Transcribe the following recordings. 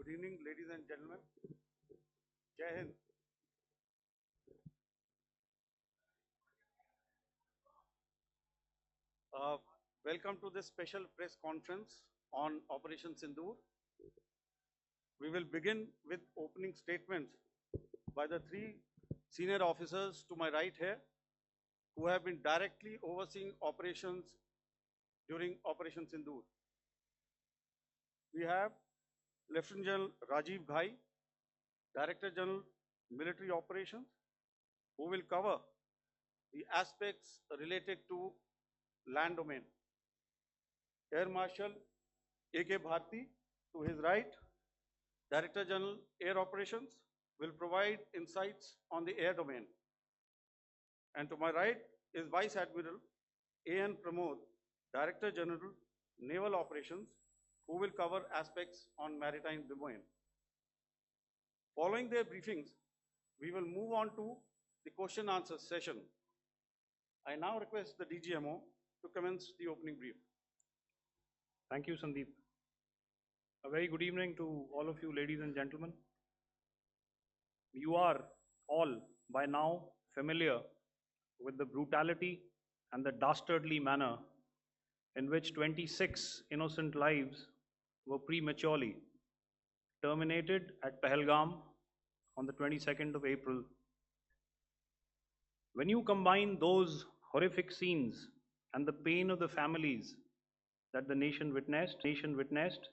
Good evening, ladies and gentlemen. Jai Hind. Uh, Welcome to this special press conference on Operation Sindoor. We will begin with opening statements by the three senior officers to my right here, who have been directly overseeing operations during Operation Sindoor. We have Lieutenant General Rajiv Ghai, Director General Military Operations, who will cover the aspects related to land domain. Air Marshal A.K. Bharti, to his right, Director General Air Operations, will provide insights on the air domain. And to my right is Vice Admiral A.N. Pramod, Director General Naval Operations, who will cover aspects on maritime domain. Following their briefings, we will move on to the question answer session. I now request the DGMO to commence the opening brief. Thank you, Sandeep. A very good evening to all of you, ladies and gentlemen. You are all by now familiar with the brutality and the dastardly manner in which 26 innocent lives were prematurely terminated at Pahalgam on the 22nd of April. When you combine those horrific scenes and the pain of the families that the nation witnessed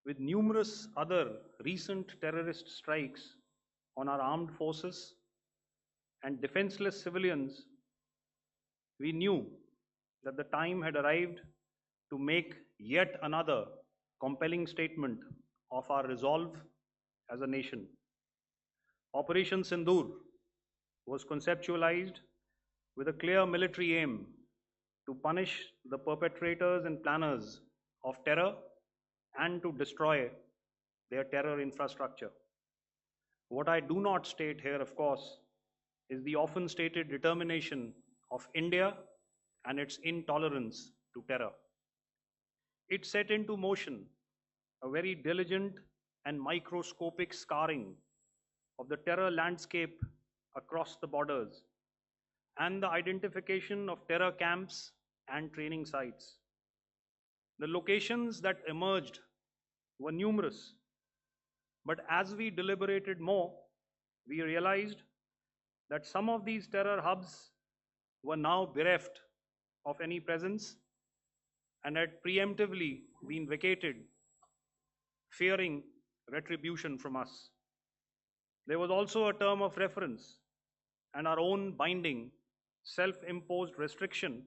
with numerous other recent terrorist strikes on our armed forces and defenseless civilians, we knew that the time had arrived to make yet another compelling statement of our resolve as a nation. Operation Sindoor was conceptualized with a clear military aim to punish the perpetrators and planners of terror and to destroy their terror infrastructure. What I do not state here, of course, is the often stated determination of India and its intolerance to terror. It set into motion a very diligent and microscopic scarring of the terror landscape across the borders and the identification of terror camps and training sites. The locations that emerged were numerous, but as we deliberated more, we realized that some of these terror hubs were now bereft of any presence and had preemptively been vacated, fearing retribution from us. There was also a term of reference and our own binding self-imposed restriction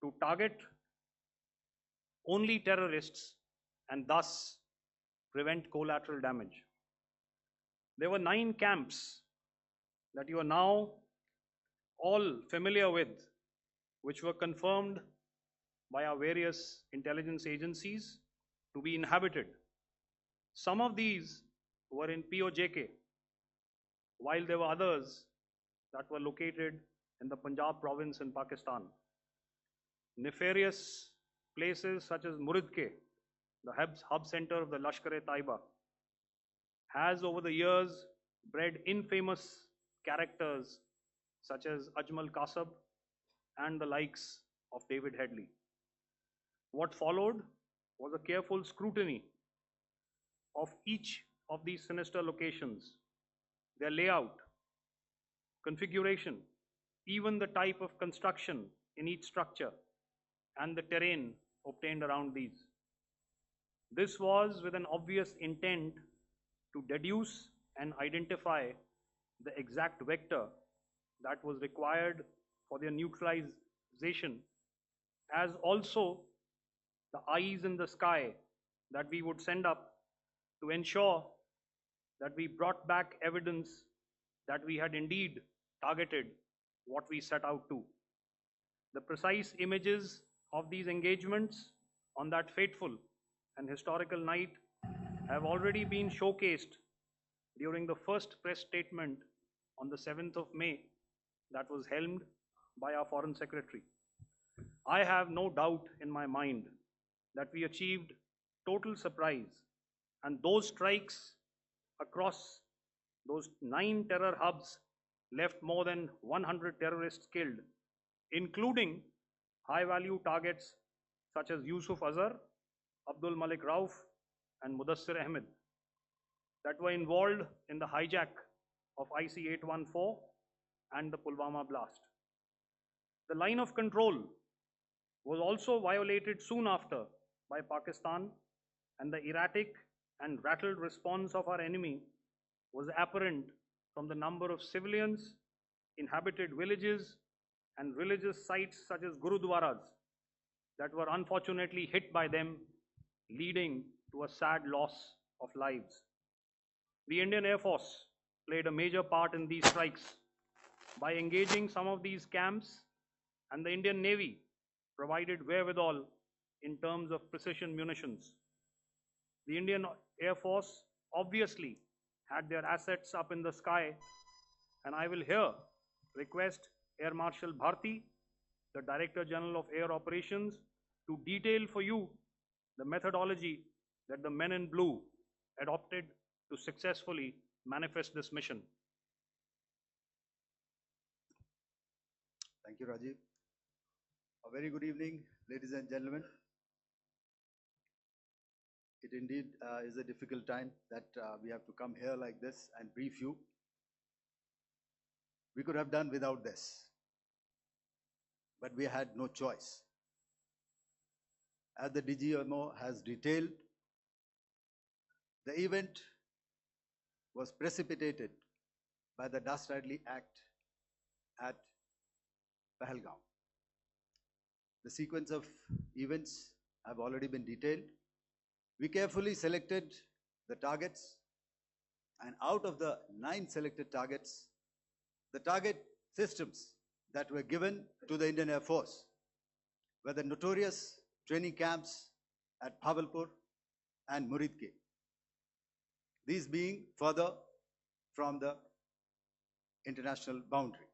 to target only terrorists and thus prevent collateral damage. There were 9 camps that you are now all familiar with, which were confirmed by our various intelligence agencies to be inhabited. Some of these were in PoJK, while there were others that were located in the Punjab province in Pakistan. Nefarious places such as Muridke, the hub center of the Lashkar-e-Taiba, has over the years bred infamous characters such as Ajmal Kasab and the likes of David Headley. What followed was a careful scrutiny of each of these sinister locations, their layout, configuration, even the type of construction in each structure, and the terrain obtained around these. This was with an obvious intent to deduce and identify the exact vector that was required for their neutralization, as also the eyes in the sky that we would send up to ensure that we brought back evidence that we had indeed targeted what we set out to. The precise images of these engagements on that fateful and historical night have already been showcased during the first press statement on the 7th of May that was helmed by our Foreign Secretary. I have no doubt in my mind that we achieved total surprise And those strikes across those 9 terror hubs left more than 100 terrorists killed, including high-value targets such as Yusuf Azhar, Abdul Malik Rauf, and Mudassir Ahmed that were involved in the hijack of IC-814 and the Pulwama blast. The line of control was also violated soon after by Pakistan, and the erratic and rattled response of our enemy was apparent from the number of civilians, inhabited villages, and religious sites such as Gurudwaras that were unfortunately hit by them, leading to a sad loss of lives. The Indian Air Force played a major part in these strikes by engaging some of these camps, and the Indian Navy provided wherewithal in terms of precision munitions. The Indian Air Force obviously had their assets up in the sky, and I will here request Air Marshal Bharti, the Director General of Air Operations, to detail for you the methodology that the men in blue adopted to successfully manifest this mission. Thank you, Rajiv. A very good evening, ladies and gentlemen. It indeed is a difficult time that we have to come here like this and brief you. We could have done without this, but we had no choice. As the DGMO has detailed, the event was precipitated by the dastardly act at Pahalgam. The sequence of events have already been detailed. We carefully selected the targets, and out of the 9 selected targets, the target systems that were given to the Indian Air Force were the notorious training camps at Bhavalpur and Muridke, these being further from the international boundary.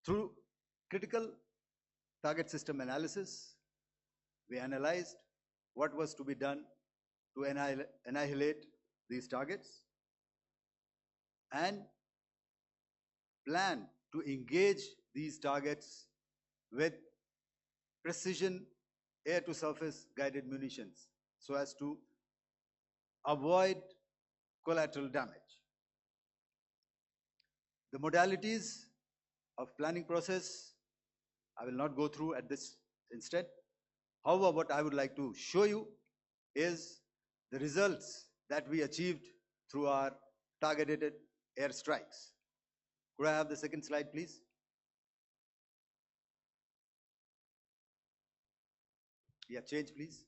Through critical target system analysis, we analyzed what was to be done to annihilate these targets and plan to engage these targets with precision air-to-surface guided munitions so as to avoid collateral damage. The modalities of planning process I will not go through at this instant. However, what I would like to show you is the results that we achieved through our targeted airstrikes. Could I have the second slide, please? Yeah, change, please.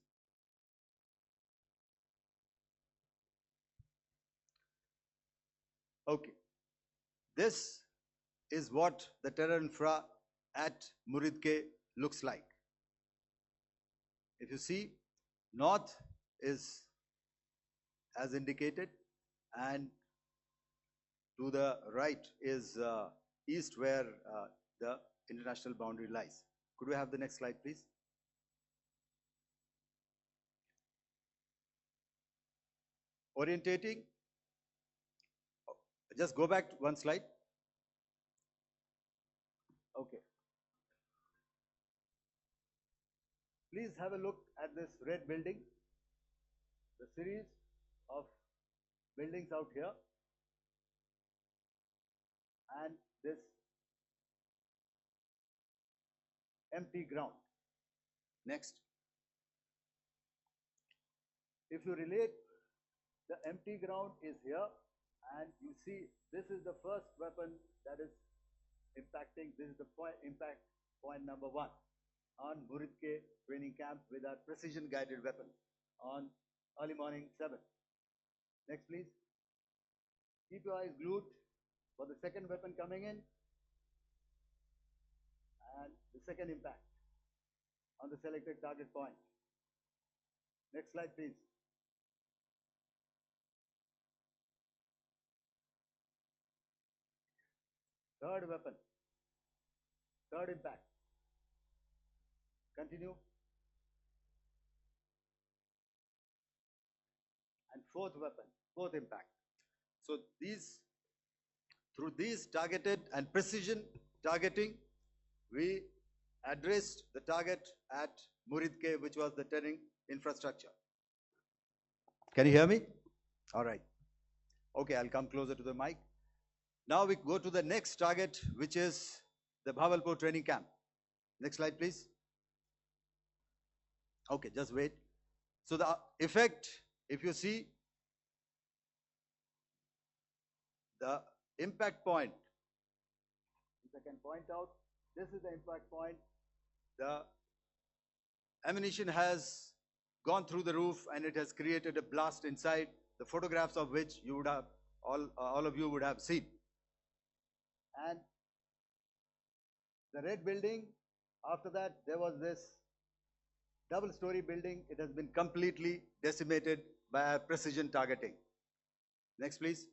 Okay. This is what the terror infra at Muridke looks like. If you see, north is as indicated, and to the right is east, where the international boundary lies. Could we have the next slide, please? Orientating. Just go back one slide. Okay. Please have a look at this red building, the series of buildings out here, and this empty ground. Next. If you relate, the empty ground is here, and you see this is the first weapon that is impacting. This is the impact point number 1 on Muridke training camp with our precision guided weapon on early morning 7. Next, please. Keep your eyes glued for the second weapon coming in and the second impact on the selected target point. Next slide, please. Third weapon, third impact. Continue. fourth weapon, fourth impact. So through these targeted and precision targeting, we addressed the target at Muridke, which was the turning infrastructure. Can you hear me? All right. Okay, I'll come closer to the mic. Now we go to the next target, which is the Bhavalpur training camp. Next slide, please. Okay, just wait. So the effect, if you see, the impact point, if I can point out, this is the impact point. The ammunition has gone through the roof and it has created a blast inside, the photographs of which you would have, all of you would have seen. And the red building, after that, there was this double-story building. It has been completely decimated by precision targeting. Next, please.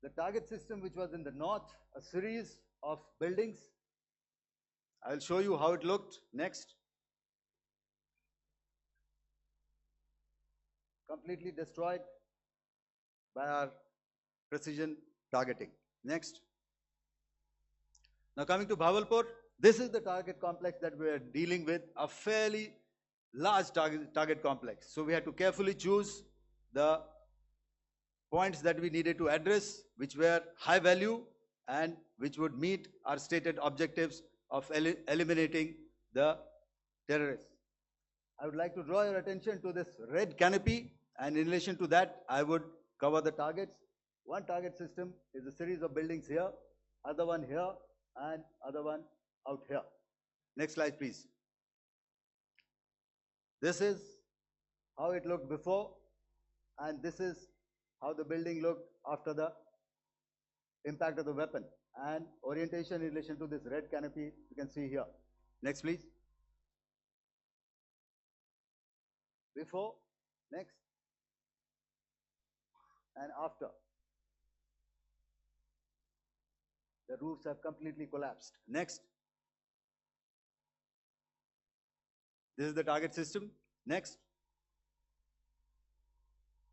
The target system, which was in the north, a series of buildings. I'll show you how it looked. Next. Completely destroyed by our precision targeting. Next. Now coming to Bhavalpur, this is the target complex that we are dealing with, a fairly large target complex. So we had to carefully choose the points that we needed to address, which were high value and which would meet our stated objectives of eliminating the terrorists. I would like to draw your attention to this red canopy, and in relation to that, I would cover the targets. One target system is a series of buildings here, other one here, and other one out here. Next slide, please. This is how it looked before, and this is how the building looked after the impact of the weapon, and orientation in relation to this red canopy you can see here. Next, please. Before, next, and after. The roofs have completely collapsed. Next. This is the target system. Next.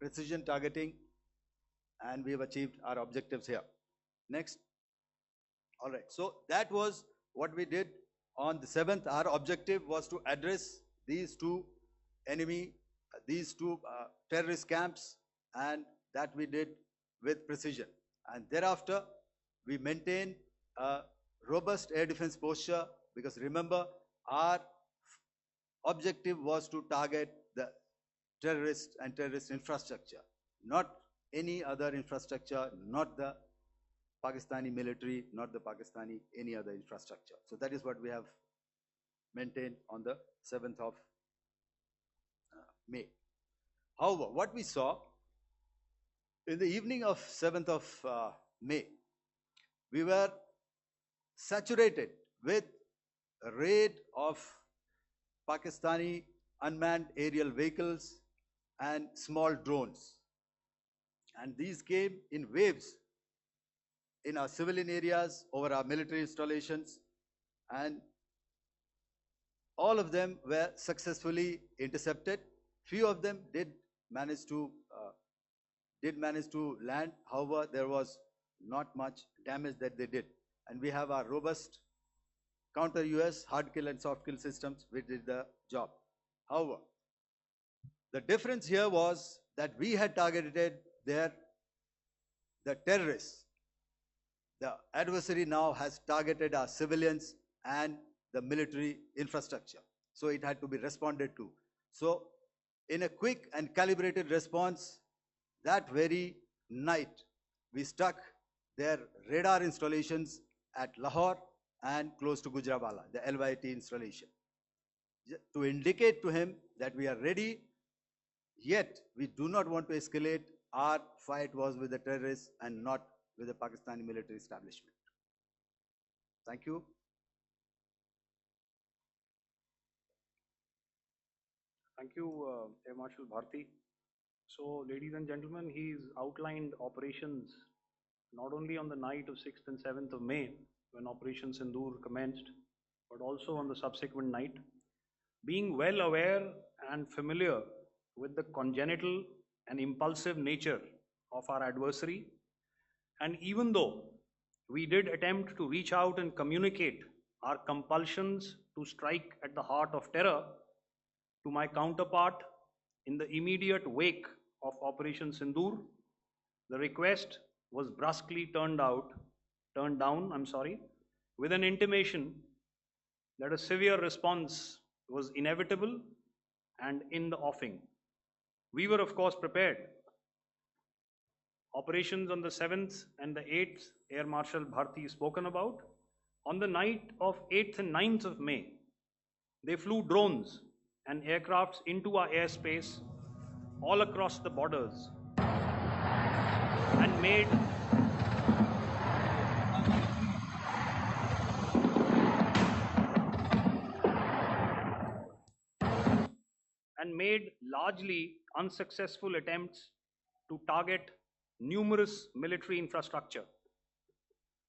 Precision targeting, and we have achieved our objectives here. Next. All right. So that was what we did on the 7th. Our objective was to address these two terrorist camps, and that we did with precision. And thereafter, we maintained a robust air defense posture, because remember, our objective was to target the terrorists and terrorist infrastructure, not any other infrastructure, not the Pakistani military, not the Pakistani any other infrastructure. So that is what we have maintained on the 7th of May. However, what we saw in the evening of 7th of May, we were saturated with a raid of Pakistani unmanned aerial vehicles and small drones. And these came in waves in our civilian areas, over our military installations, and all of them were successfully intercepted. Few of them did manage to land. However, there was not much damage that they did. And we have our robust counter-US hard kill and soft kill systems which did the job. However, the difference here was that we had targeted the terrorists. The adversary now has targeted our civilians and the military infrastructure. So it had to be responded to. So in a quick and calibrated response, that very night, we struck their radar installations at Lahore and close to Gujranwala, the LYT installation, to indicate to him that we are ready, yet we do not want to escalate. Our fight was with the terrorists and not with the Pakistani military establishment. Thank you. Thank you, Air Marshal Bharti. So, ladies and gentlemen, he's outlined operations not only on the night of 6th and 7th of May, when Operation Sindoor commenced, but also on the subsequent night. Being well aware and familiar with the congenital and impulsive nature of our adversary. And even though we did attempt to reach out and communicate our compulsions to strike at the heart of terror to my counterpart in the immediate wake of Operation Sindoor, the request was brusquely turned down, with an intimation that a severe response was inevitable and in the offing. We were, of course, prepared. Operations on the 7th and the 8th, Air Marshal Bharti spoken about. On the night of 8th and 9th of May, they flew drones and aircrafts into our airspace all across the borders and made largely unsuccessful attempts to target numerous military infrastructure.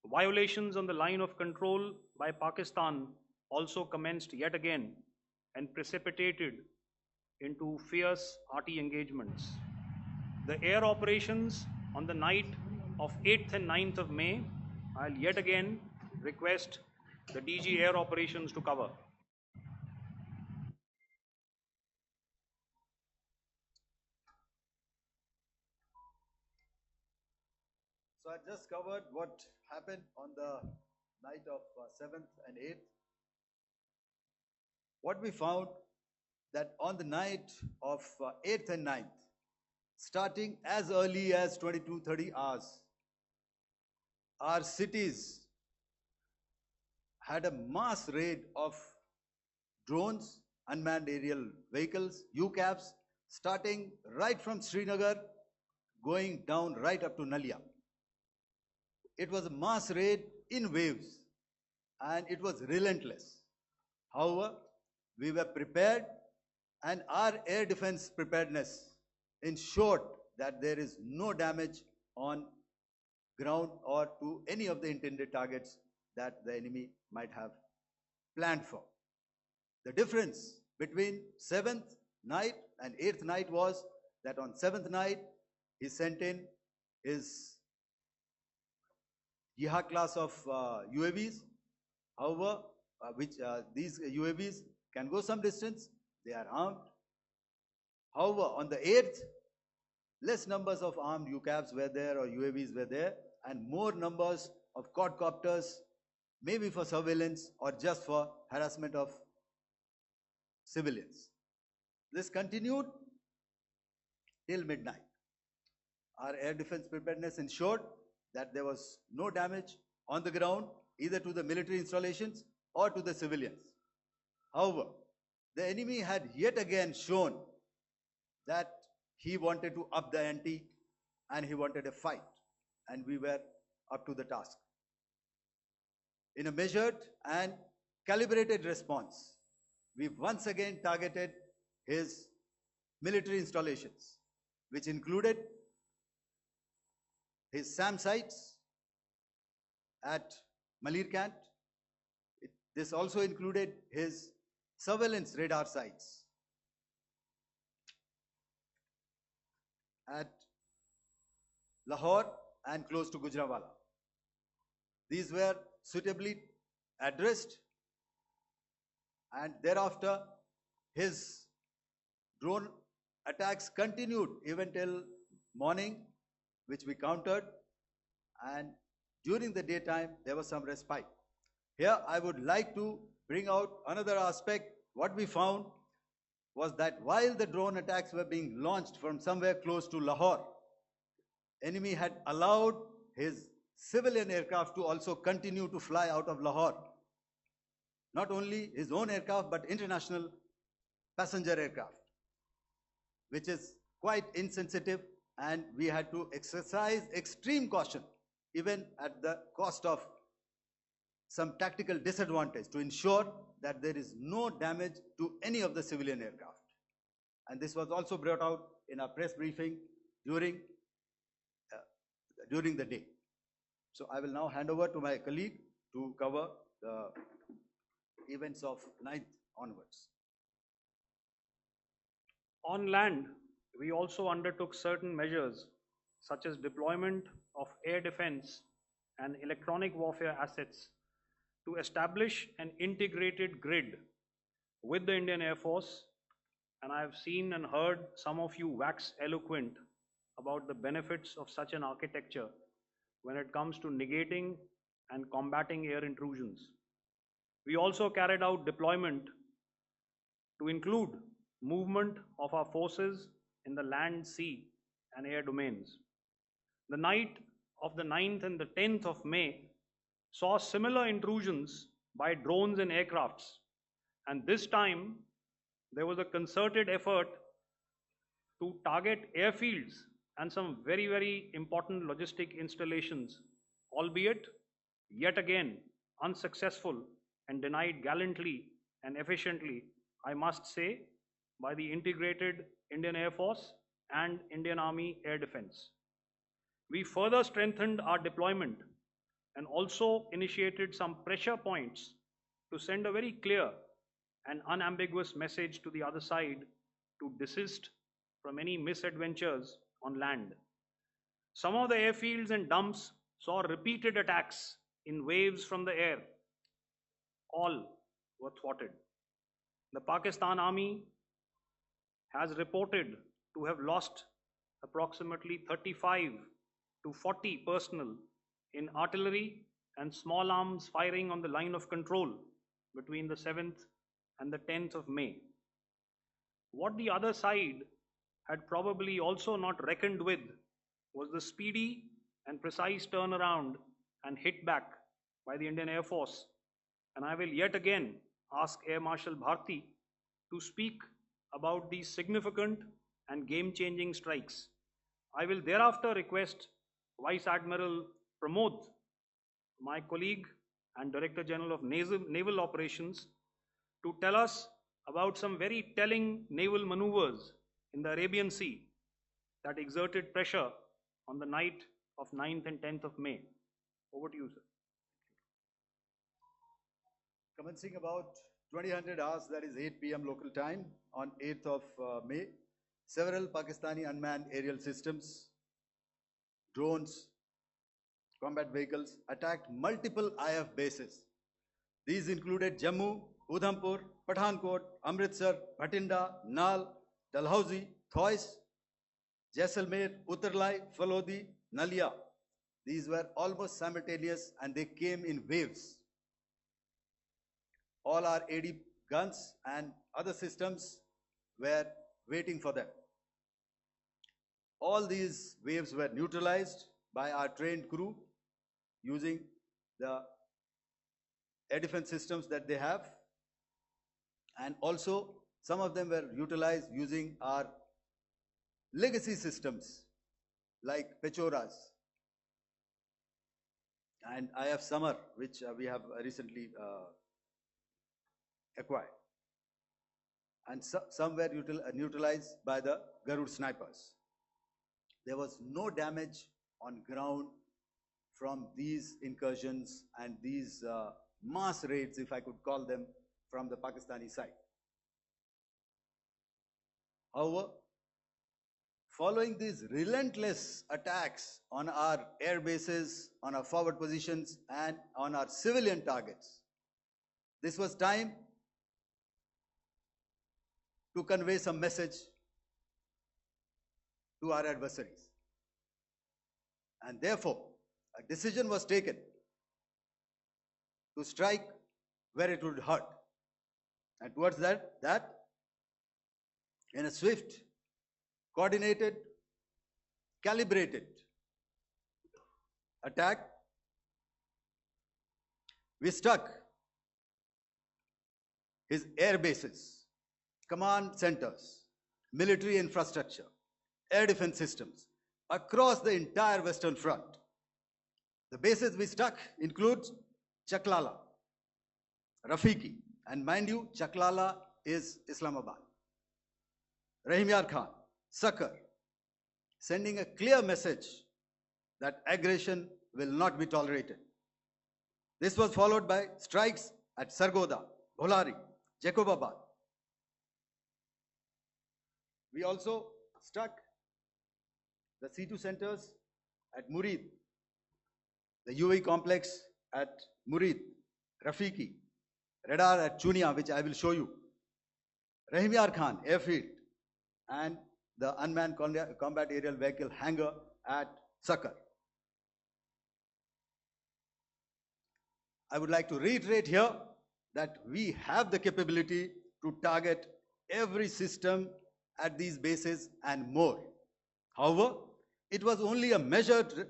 Violations on the line of control by Pakistan also commenced yet again and precipitated into fierce arty engagements. The air operations on the night of 8th and 9th of May, I'll yet again request the DG Air Operations to cover. So I just covered what happened on the night of 7th and 8th. What we found that on the night of 8th and 9th, starting as early as 22:30 hours, our cities had a mass raid of drones, unmanned aerial vehicles, UCAVs, starting right from Srinagar, going down right up to Nalia. It was a mass raid in waves and it was relentless. However, we were prepared and our air defense preparedness ensured that there is no damage on ground or to any of the intended targets that the enemy might have planned for. The difference between 7th night and 8th night was that on 7th night, he sent in his Jihad class of UAVs, however, these UAVs can go some distance, they are armed. However, on the 8th, less numbers of armed UCAVs were there or UAVs were there, and more numbers of quadcopters, maybe for surveillance or just for harassment of civilians. This continued till midnight. Our air defense preparedness ensured that there was no damage on the ground, either to the military installations or to the civilians. However, the enemy had yet again shown that he wanted to up the ante and he wanted a fight, and we were up to the task. In a measured and calibrated response, we once again targeted his military installations, which included his SAM sites at Malirkant. This also included his surveillance radar sites at Lahore and close to Gujranwala. These were suitably addressed, and thereafter his drone attacks continued even till morning, which we countered, and during the daytime there was some respite. Here I would like to bring out another aspect. What we found was that while the drone attacks were being launched from somewhere close to Lahore, enemy had allowed his civilian aircraft to also continue to fly out of Lahore. Not only his own aircraft, but international passenger aircraft, which is quite insensitive, and we had to exercise extreme caution, even at the cost of some tactical disadvantage, to ensure that there is no damage to any of the civilian aircraft. And this was also brought out in our press briefing during the day. So I will now hand over to my colleague to cover the events of 9th onwards. On land, we also undertook certain measures such as deployment of air defense and electronic warfare assets to establish an integrated grid with the Indian Air Force, and I have seen and heard some of you wax eloquent about the benefits of such an architecture when it comes to negating and combating air intrusions. We also carried out deployment to include movement of our forces in the land, sea, and air domains. The night of the 9th and the 10th of May saw similar intrusions by drones and aircrafts, and this time there was a concerted effort to target airfields and some very, very important logistic installations, albeit yet again unsuccessful and denied gallantly and efficiently, I must say, by the integrated Indian Air Force and Indian Army Air Defense. We further strengthened our deployment and also initiated some pressure points to send a very clear and unambiguous message to the other side to desist from any misadventures on land. Some of the airfields and dumps saw repeated attacks in waves from the air. All were thwarted. The Pakistan Army has reported to have lost approximately 35 to 40 personnel in artillery and small arms firing on the line of control between the 7th and the 10th of May. What the other side had probably also not reckoned with was the speedy and precise turnaround and hit back by the Indian Air Force. And I will yet again ask Air Marshal Bharti to speak about these significant and game-changing strikes. I will thereafter request Vice Admiral Pramod, my colleague and Director General of Naval Operations, to tell us about some very telling naval maneuvers in the Arabian Sea that exerted pressure on the night of 9th and 10th of May. Over to you, sir. Commencing about 2000 hours, that is 8 p.m. local time, on 8th of May, several Pakistani unmanned aerial systems, drones, combat vehicles attacked multiple IF bases. These included Jammu, Udhampur, Pathankot, Amritsar, Bhatinda, Nal, Dalhousie, Thois, Jaisalmer, Uttarlai, Falodi, Nalia. These were almost simultaneous and they came in waves. All our AD guns and other systems were waiting for them. All these waves were neutralized by our trained crew using the air defense systems that they have, and also some of them were utilized using our legacy systems like Pechoras and IF Summer, which we have recently acquired. And some were neutralized by the Garud snipers. There was no damage on ground from these incursions and these mass raids, if I could call them, from the Pakistani side. However, following these relentless attacks on our air bases, on our forward positions, and on our civilian targets, this was time to convey some message to our adversaries. And therefore, a decision was taken to strike where it would hurt. And towards that, in a swift, coordinated, calibrated attack, we struck his air bases, command centers, military infrastructure, air defense systems across the entire Western Front. The bases we struck include Chaklala, Rafiki, and mind you, Chaklala is Islamabad, Rahim Yar Khan, Sakar, sending a clear message that aggression will not be tolerated. This was followed by strikes at Sargoda, Bholari, Jacobabad. We also struck the C2 centers at Murid, the UAE complex at Murid, Rafiki, radar at Chunia, which I will show you, Rahimyar Khan airfield, and the unmanned combat aerial vehicle hangar at Sakar. I would like to reiterate here that we have the capability to target every system at these bases and more. However, it was only a measured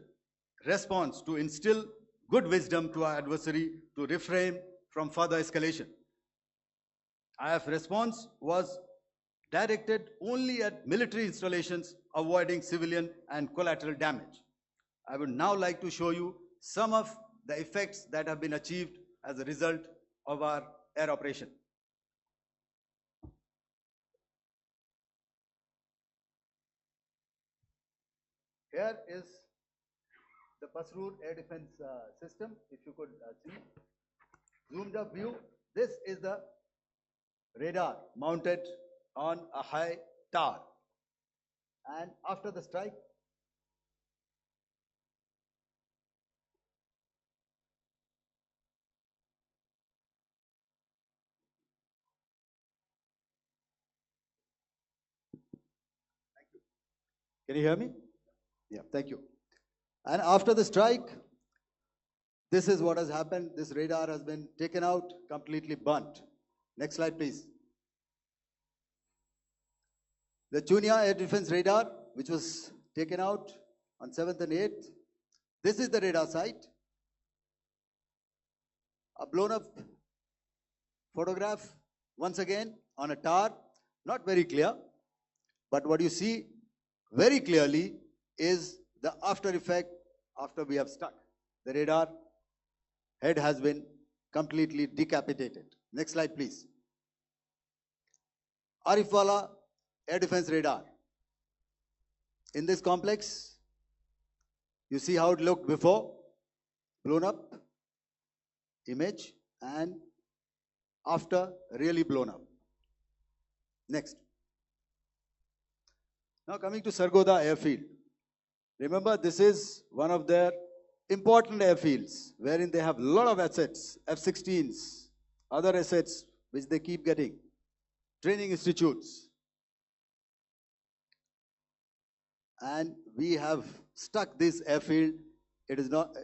response to instill good wisdom to our adversary to refrain from further escalation. IF response was directed only at military installations, avoiding civilian and collateral damage. I would now like to show you some of the effects that have been achieved as a result of our air operation. Here is the Pasroor air defense system. If you could see, zoomed up view. This is the radar mounted on a high tower. And after the strike, can you hear me? Yeah, thank you. And after the strike, this is what has happened. This radar has been taken out, completely burnt. Next slide, please. The Chunia air defense radar, which was taken out on 7th and 8th. This is the radar site. A blown up photograph, once again, on a tower. Not very clear, but what you see very clearly is the after effect after we have stuck. The radar head has been completely decapitated. Next slide, please. Arifwala air defense radar. In this complex, you see how it looked before, blown up image, and after really blown up. Next. Now coming to Sargodha airfield. Remember, this is one of their important airfields wherein they have a lot of assets, F-16s, other assets which they keep getting, training institutes. And we have stuck this airfield. It is not,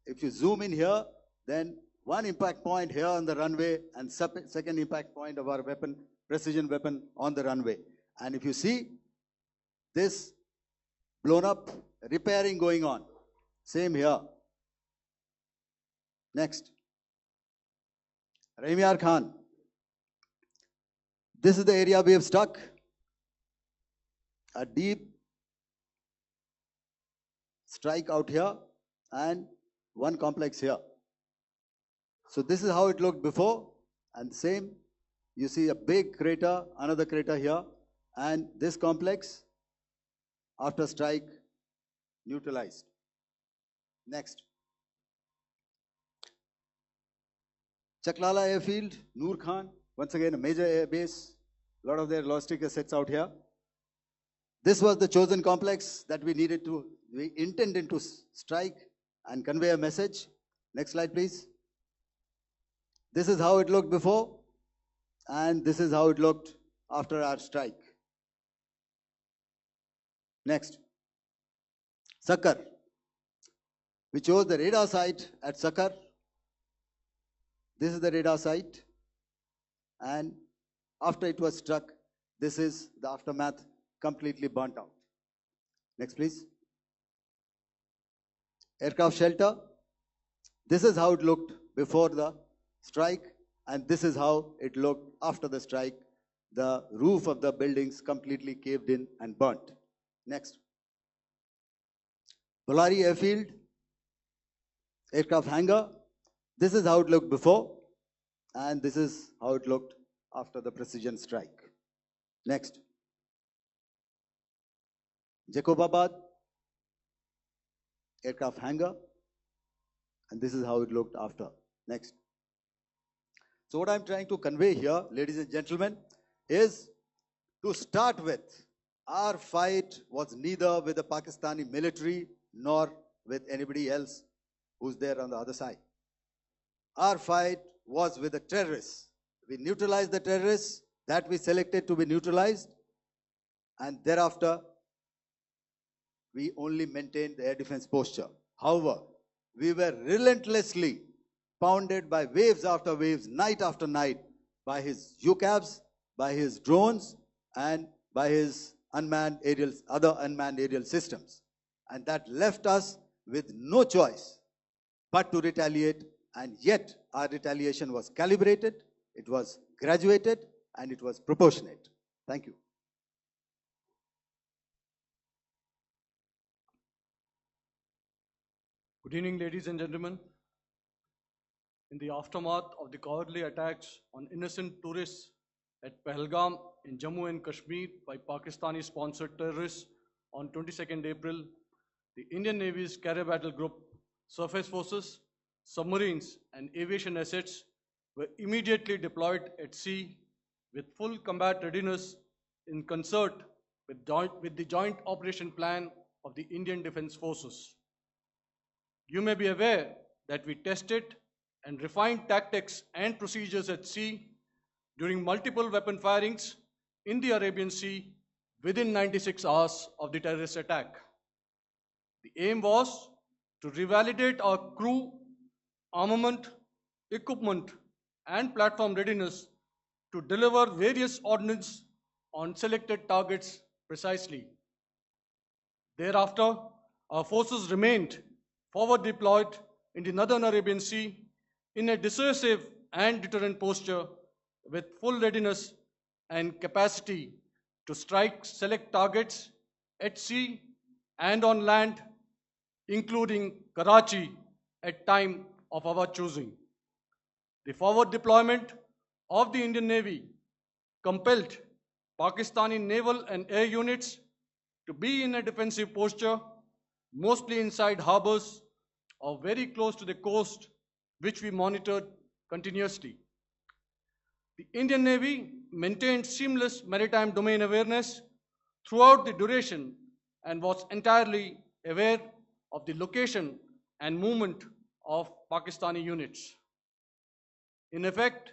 if you zoom in here, then one impact point here on the runway and second impact point of our weapon, precision weapon on the runway. And if you see this blown up, repairing going on. Same here. Next. Rahimyar Khan. This is the area we have struck. A deep strike out here and one complex here. So this is how it looked before, and same, you see a big crater, another crater here, and this complex after strike neutralized. Next. Chaklala airfield, Noor Khan, once again a major air base, a lot of their logistic assets out here. This was the chosen complex that we intended to strike and convey a message. Next slide, please. This is how it looked before, and this is how it looked after our strike. Next. Sakar. We chose the radar site at Sakar. This is the radar site, and after it was struck, this is the aftermath, completely burnt out. Next, please. Aircraft shelter. This is how it looked before the strike, and this is how it looked after the strike. The roof of the buildings completely caved in and burnt. Next. Bolari airfield, aircraft hangar. This is how it looked before, and this is how it looked after the precision strike. Next. Jacobabad, aircraft hangar, and this is how it looked after. Next. So what I'm trying to convey here, ladies and gentlemen, is to start with, Our fight was neither with the Pakistani military nor with anybody else who's there on the other side. Our fight was with the terrorists. We neutralized the terrorists that we selected to be neutralized, and thereafter we only maintained the air defense posture. However, we were relentlessly pounded by waves after waves, night after night, by his UCAVs, by his drones, and by his other unmanned aerial systems. And that left us with no choice but to retaliate, and yet our retaliation was calibrated, it was graduated, and it was proportionate. Thank you. Good evening, ladies and gentlemen. In the aftermath of the cowardly attacks on innocent tourists at Pahalgam in Jammu and Kashmir by Pakistani-sponsored terrorists on 22nd April, the Indian Navy's carrier battle group, surface forces, submarines, and aviation assets were immediately deployed at sea with full combat readiness in concert with the joint operation plan of the Indian Defence Forces. You may be aware that we tested and refined tactics and procedures at sea during multiple weapon firings in the Arabian Sea within 96 hours of the terrorist attack. The aim was to revalidate our crew, armament, equipment, and platform readiness to deliver various ordnance on selected targets precisely. Thereafter, our forces remained forward deployed in the Northern Arabian Sea in a dissuasive and deterrent posture with full readiness and capacity to strike select targets at sea and on land, including Karachi at time of our choosing. The forward deployment of the Indian Navy compelled Pakistani naval and air units to be in a defensive posture, mostly inside harbors or very close to the coast, which we monitored continuously. The Indian Navy maintained seamless maritime domain awareness throughout the duration and was entirely aware of the location and movement of Pakistani units. In effect,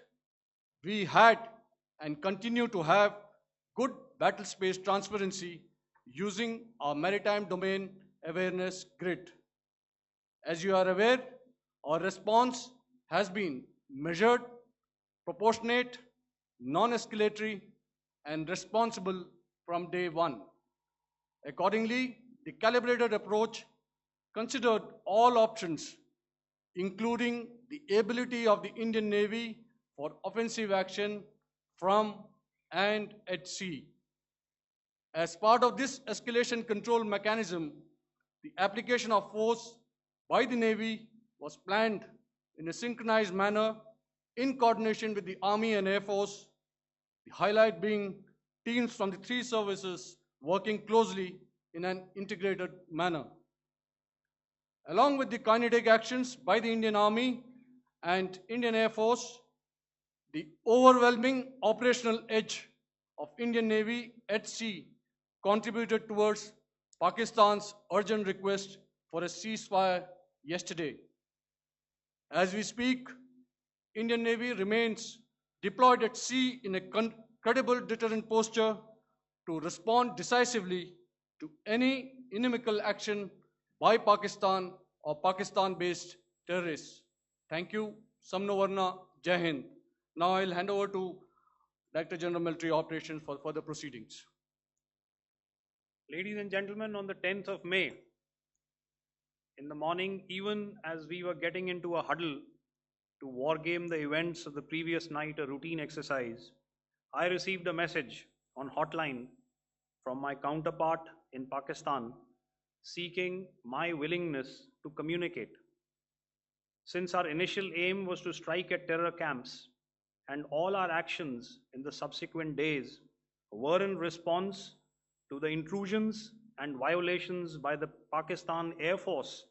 we had and continue to have good battle space transparency using our maritime domain awareness grid. As you are aware, our response has been measured, proportionate, non-escalatory, and responsible from day one. Accordingly, the calibrated approach considered all options, including the ability of the Indian Navy for offensive action from and at sea. As part of this escalation control mechanism, the application of force by the Navy was planned in a synchronized manner in coordination with the Army and Air Force, the highlight being teams from the three services working closely in an integrated manner. Along with the kinetic actions by the Indian Army and Indian Air Force, the overwhelming operational edge of Indian Navy at sea contributed towards Pakistan's urgent request for a ceasefire yesterday. As we speak, Indian Navy remains deployed at sea in a credible deterrent posture to respond decisively to any inimical action by Pakistan or Pakistan-based terrorists. Thank you. Samno Varna, Jai Hind. Now I'll hand over to Director General Military Operations for further proceedings. Ladies and gentlemen, on the 10th of May, in the morning, even as we were getting into a huddle to wargame the events of the previous night, a routine exercise, I received a message on hotline from my counterpart in Pakistan seeking my willingness to communicate. Since our initial aim was to strike at terror camps, and all our actions in the subsequent days were in response to the intrusions and violations by the Pakistan Air Force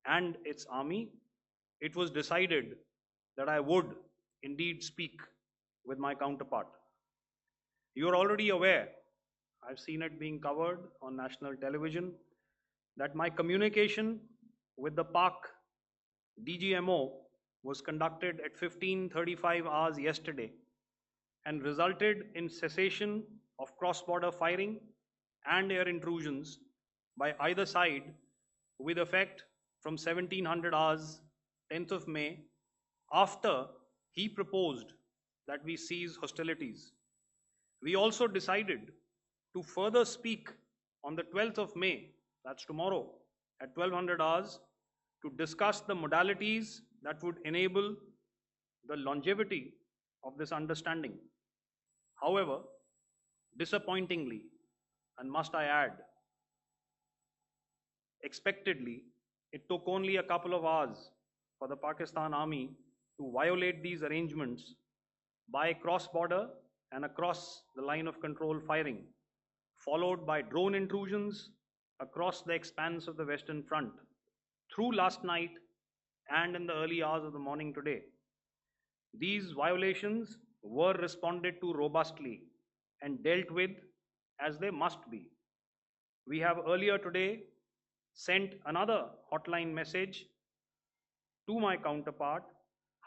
and its army, it was decided that I would indeed speak with my counterpart. You are already aware I've seen it being covered on national television, that my communication with the Pak DGMO was conducted at 15:35 hours yesterday and resulted in cessation of cross-border firing and air intrusions by either side with effect from 1700 hours 10th of May, after he proposed that we cease hostilities. We also decided to further speak on the 12th of May, that's tomorrow, at 1200 hours, to discuss the modalities that would enable the longevity of this understanding. However, disappointingly, and must I add, expectedly, it took only a couple of hours for the Pakistan Army to violate these arrangements by cross-border and across the line of control firing, followed by drone intrusions across the expanse of the Western Front through last night and in the early hours of the morning today. These violations were responded to robustly and dealt with as they must be. We have earlier today sent another hotline message to my counterpart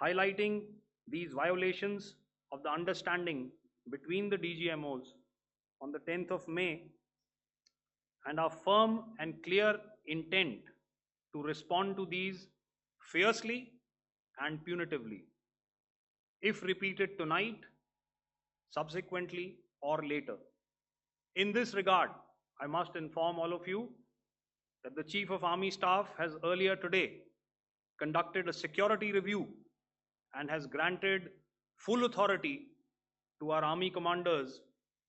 highlighting these violations of the understanding between the DGMOs on the 10th of May, and our firm and clear intent to respond to these fiercely and punitively, if repeated tonight, subsequently, or later. In this regard, I must inform all of you that the Chief of Army Staff has earlier today conducted a security review and has granted full authority to our Army commanders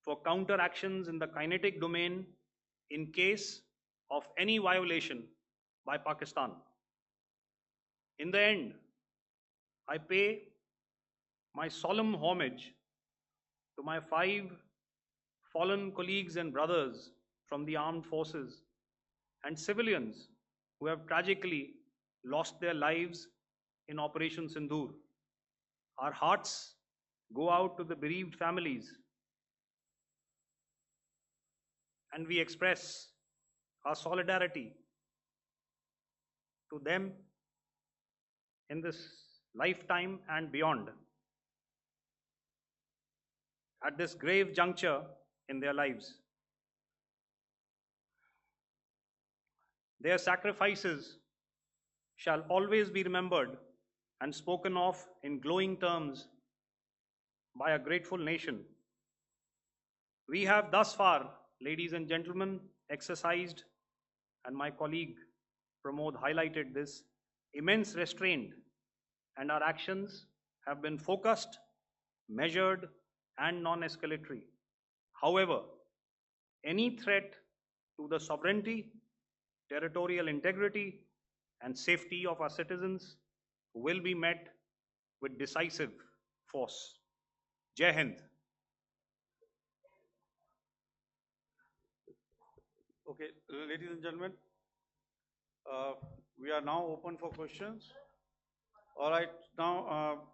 for counter actions in the kinetic domain in case of any violation by Pakistan. In the end, I pay my solemn homage to my 5 fallen colleagues and brothers from the armed forces and civilians who have tragically lost their lives in Operation Sindoor. Our hearts go out to the bereaved families, and we express our solidarity to them in this lifetime and beyond, at this grave juncture in their lives. Their sacrifices shall always be remembered and spoken of in glowing terms by a grateful nation. We have thus far, ladies and gentlemen, exercised, and my colleague Pramod highlighted this, immense restraint, and our actions have been focused, measured, and non-escalatory. However, any threat to the sovereignty, territorial integrity, and safety of our citizens will be met with decisive force. Jai Hind. Okay, ladies and gentlemen, we are now open for questions. All right, now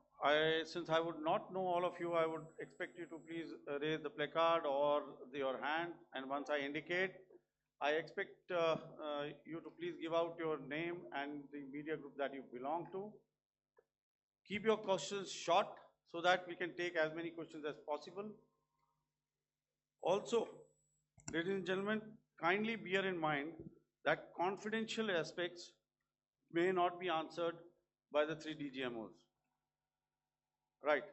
since I would not know all of you, I would expect you to please raise the placard or your hand, and once I indicate, I expect you to please give out your name and the media group that you belong to. Keep your questions short so that we can take as many questions as possible. Also, ladies and gentlemen, kindly bear in mind that confidential aspects may not be answered by the 3 DGMOs. Right.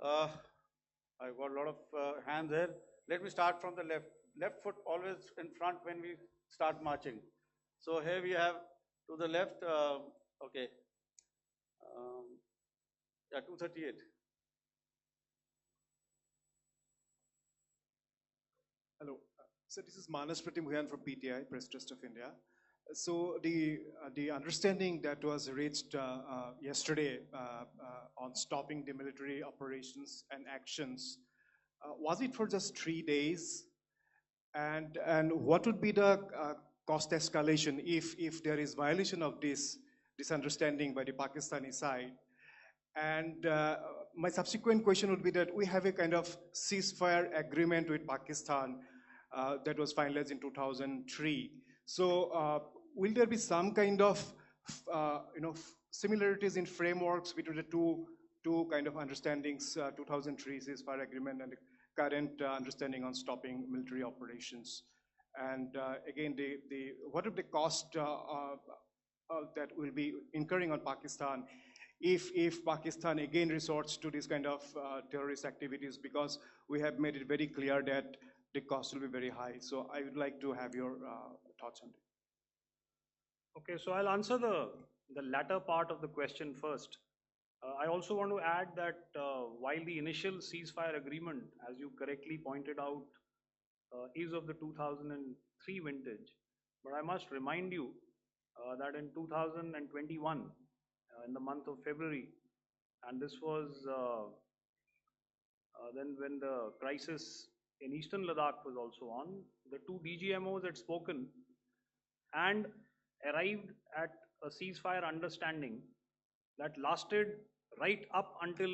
I've got a lot of hands here. Let me start from the left. Left foot always in front when we start marching. So here we have to the left, okay, yeah, 238. Hello. So this is Manas Pratimhuyan from PTI, Press Trust of India. So the understanding that was reached yesterday on stopping demilitary operations and actions, was it for just 3 days? And what would be the cost escalation if there is violation of this understanding by the Pakistani side? And my subsequent question would be that we have a kind of ceasefire agreement with Pakistan that was finalized in 2003. So will there be some kind of similarities in frameworks between the two kind of understandings, 2003 ceasefire agreement and the current understanding on stopping military operations? And again, what are the cost that will be incurring on Pakistan if Pakistan again resorts to this kind of terrorist activities, because we have made it very clear that the cost will be very high. So I would like to have your thoughts on it. Okay, so I'll answer the latter part of the question first. I also want to add that while the initial ceasefire agreement, as you correctly pointed out, is of the 2003 vintage, but I must remind you that in 2021, in the month of February, and this was then when the crisis in eastern Ladakh was also on, the two DGMOs had spoken and arrived at a ceasefire understanding that lasted right up until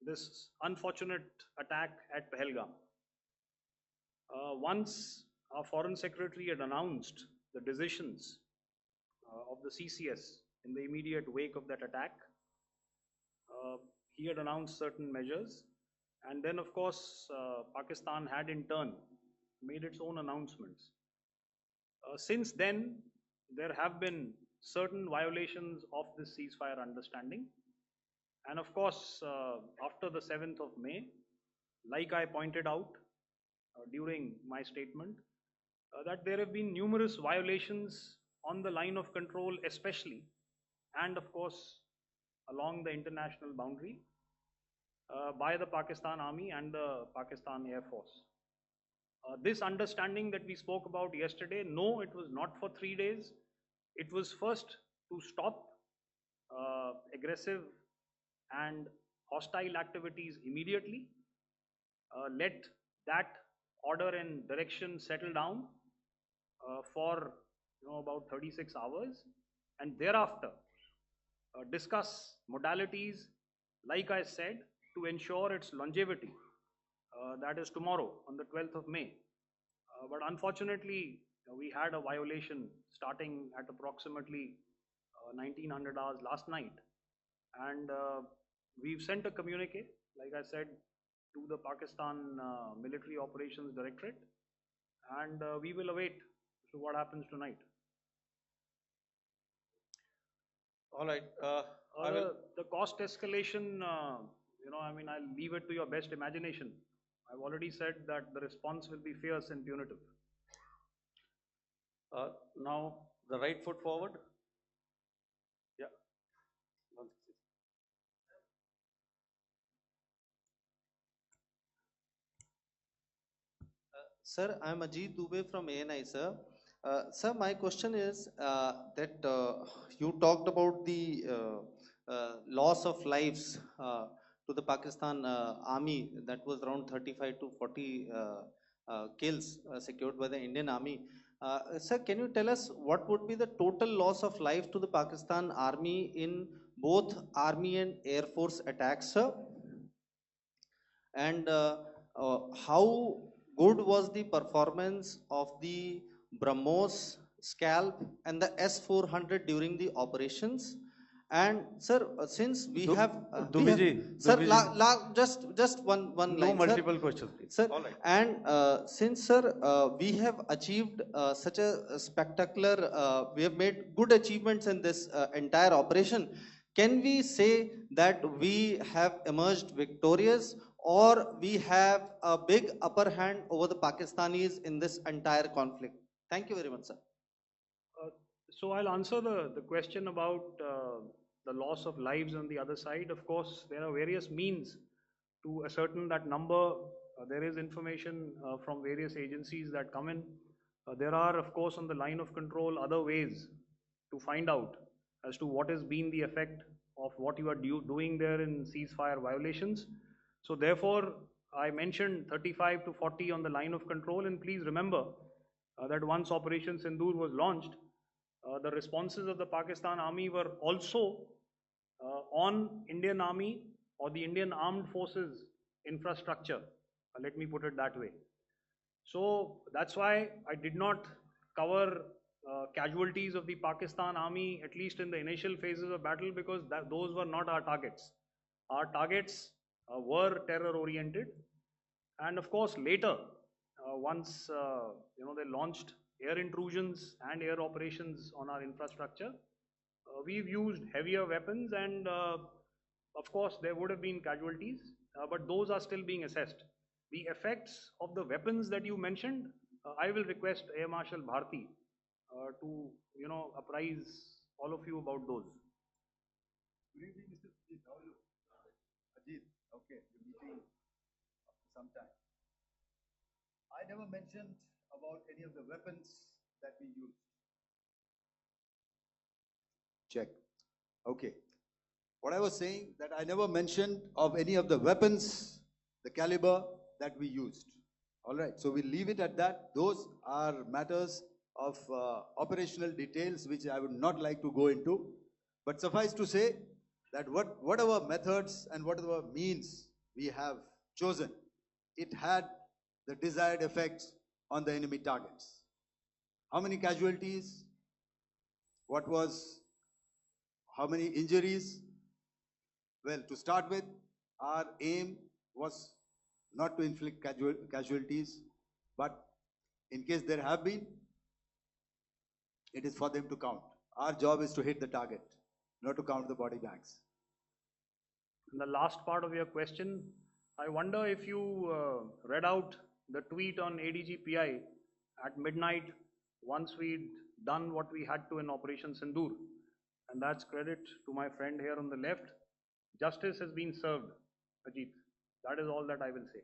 this unfortunate attack at Pahalgam. Once our Foreign Secretary had announced the decisions of the CCS in the immediate wake of that attack, he had announced certain measures, and then of course Pakistan had in turn made its own announcements. Since then, there have been certain violations of this ceasefire understanding, and of course after the 7th of May, like I pointed out during my statement, that there have been numerous violations on the line of control especially, and of course along the international boundary by the Pakistan Army and the Pakistan Air Force. This understanding that we spoke about yesterday, no, it was not for 3 days. It was first to stop aggressive and hostile activities immediately, let that order and direction settle down for about 36 hours, and thereafter discuss modalities, like I said, to ensure its longevity. That is tomorrow on the 12th of May. But unfortunately, we had a violation starting at approximately 1900 hours last night, and we've sent a communique, like I said, to the Pakistan Military Operations Directorate, and we will await what happens tonight. All right. The cost escalation, I mean, I'll leave it to your best imagination. I've already said that the response will be fierce and punitive. Now, the right foot forward. Yeah. Sir, I'm Ajit Dubey from ANI, sir. Sir, my question is that you talked about the loss of lives to the Pakistan army, that was around 35 to 40 kills secured by the Indian army. Sir, can you tell us what would be the total loss of life to the Pakistan army in both army and air force attacks, sir? And how good was the performance of the BrahMos, Scalp and the S-400 during the operations? And sir, since we have sir, just one line. No multiple questions, please. Sir, all right. And since sir, we have achieved such a spectacular, we have made good achievements in this entire operation. Can we say that we have emerged victorious, or we have a big upper hand over the Pakistanis in this entire conflict? Thank you very much, sir. So I'll answer the question about the loss of lives on the other side. Of course, there are various means to ascertain that number. There is information from various agencies that come in. There are, of course, on the line of control, other ways to find out as to what has been the effect of what you are doing there in ceasefire violations. So therefore, I mentioned 35 to 40 on the line of control, and please remember that once Operation Sindoor was launched, the responses of the Pakistan Army were also on Indian Army or the Indian Armed Forces infrastructure. Let me put it that way. So that's why I did not cover casualties of the Pakistan Army, at least in the initial phases of battle, because those were not our targets. Our targets were terror-oriented, and of course later, once they launched air intrusions and air operations on our infrastructure, we've used heavier weapons, and of course there would have been casualties, but those are still being assessed. The effects of the weapons that you mentioned, I will request Air Marshal Bharti to apprise all of you about those. Good evening, Mr. Ajit. How are you? Ajit, okay, you're meeting after some time. I never mentioned about any of the weapons that we used. Check. Okay. What I was saying, that I never mentioned of any of the weapons, the caliber that we used. All right, so we'll leave it at that. Those are matters of operational details which I would not like to go into. But suffice to say that whatever methods and whatever means we have chosen, it had the desired effects on the enemy targets. How many casualties? How many injuries? Well, to start with, our aim was not to inflict casualties, but in case there have been, it is for them to count. Our job is to hit the target, not to count the body bags. And the last part of your question, I wonder if you read out the tweet on ADGPI at midnight once we'd done what we had to in Operation Sindoor. And that's credit to my friend here on the left. Justice has been served, Ajit. That is all that I will say.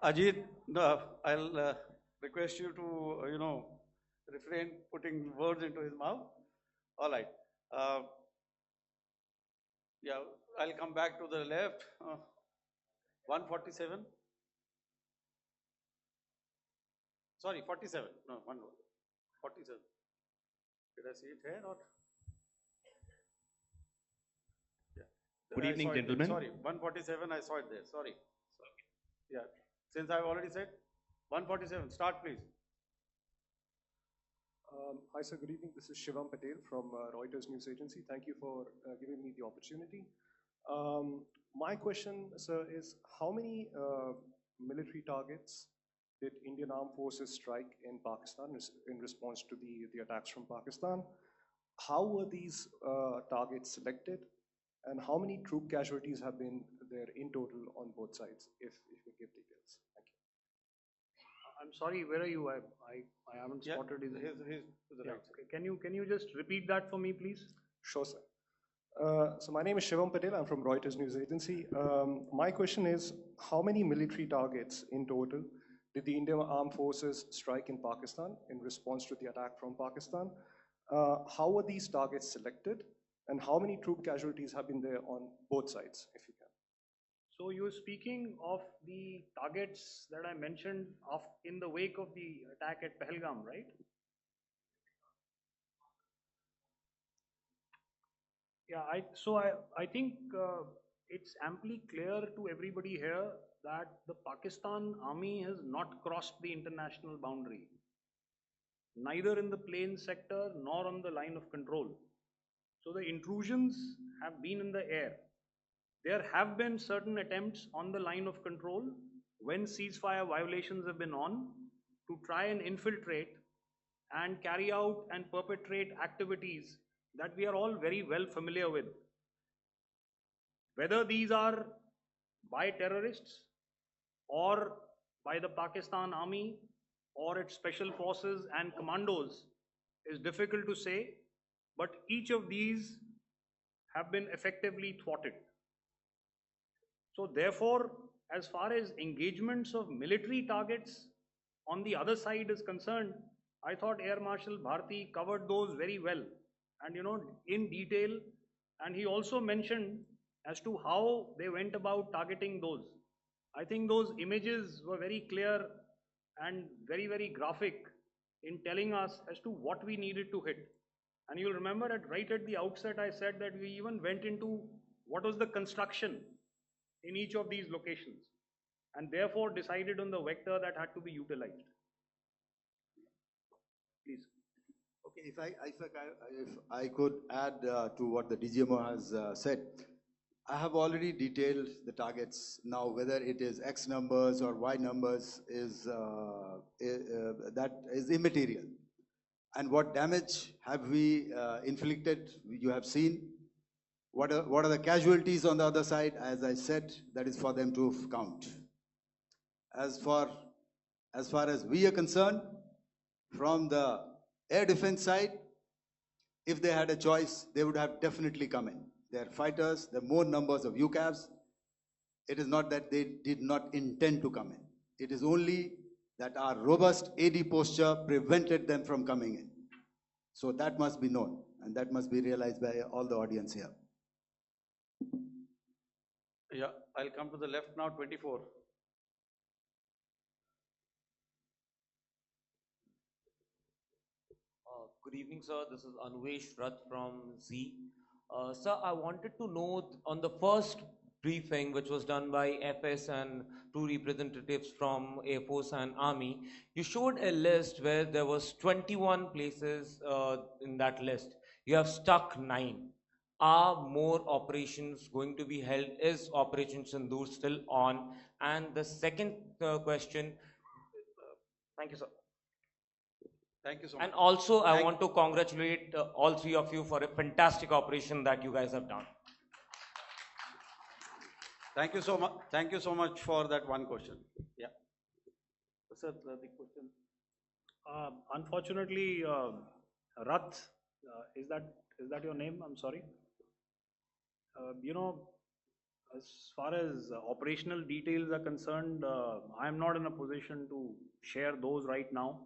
Ajit, I'll request you to, refrain putting words into his mouth. All right. Yeah, I'll come back to the left. 147. Sorry, 47. No, 47. Did I see it here or? Yeah. Good evening, gentlemen. Sorry, 147. I saw it there. Sorry. Yeah. Since I've already said 147. Start, please. Hi, sir. Good evening. This is Shivam Patel from Reuters News Agency. Thank you for giving me the opportunity. My question, sir, is how many military targets did Indian Armed Forces strike in Pakistan in response to the attacks from Pakistan? How were these targets selected? And how many troop casualties have been there in total on both sides, if you give details? Thank you. I'm sorry, where are you? I haven't spotted his. His to the right. Okay. Can you just repeat that for me, please? Sure, sir. So my name is Shivam Patel. I'm from Reuters News Agency. My question is, how many military targets in total did the Indian Armed Forces strike in Pakistan in response to the attack from Pakistan? How were these targets selected? And how many troop casualties have been there on both sides, if you can? So you're speaking of the targets that I mentioned in the wake of the attack at Pahalgam, right? Yeah, I think it's amply clear to everybody here that the Pakistan Army has not crossed the international boundary, neither in the plain sector nor on the line of control. So the intrusions have been in the air. There have been certain attempts on the line of control when ceasefire violations have been on to try and infiltrate and carry out and perpetrate activities that we are all very well familiar with. Whether these are by terrorists or by the Pakistan Army or its special forces and commandos is difficult to say, but each of these have been effectively thwarted. So therefore, as far as engagements of military targets on the other side is concerned, I thought Air Marshal Bharti covered those very well and in detail, and he also mentioned as to how they went about targeting those. I think those images were very clear and very, very graphic in telling us as to what we needed to hit. And you'll remember right at the outset, I said that we even went into what was the construction in each of these locations, and therefore decided on the vector that had to be utilized. Please. Okay, if I could add to what the DGMO has said, I have already detailed the targets. Now, whether it is X numbers or Y numbers is that is immaterial. And what damage have we inflicted? You have seen. What are the casualties on the other side? As I said, that is for them to count. As far as we are concerned, from the air defense side, if they had a choice, they would have definitely come in. They are fighters, there are more numbers of UCAVs. It is not that they did not intend to come in. It is only that our robust AD posture prevented them from coming in. So that must be known, and that must be realized by all the audience here. Yeah, I'll come to the left now, 24. Good evening, sir. This is Anvesh Rath from Z. Sir, I wanted to know on the first briefing, which was done by FS and two representatives from Air Force and Army, you showed a list where there was 21 places in that list. You have stuck 9. Are more operations going to be held? Is Operation Sindoor still on? And the second question, thank you, sir. Thank you so much. And also, I want to congratulate all three of you for a fantastic operation that you guys have done. Thank you so much. Thank you so much for that one question. Yeah. Sir, the question. Unfortunately, Rath, is that your name? I'm sorry. You know, as far as operational details are concerned, I am not in a position to share those right now.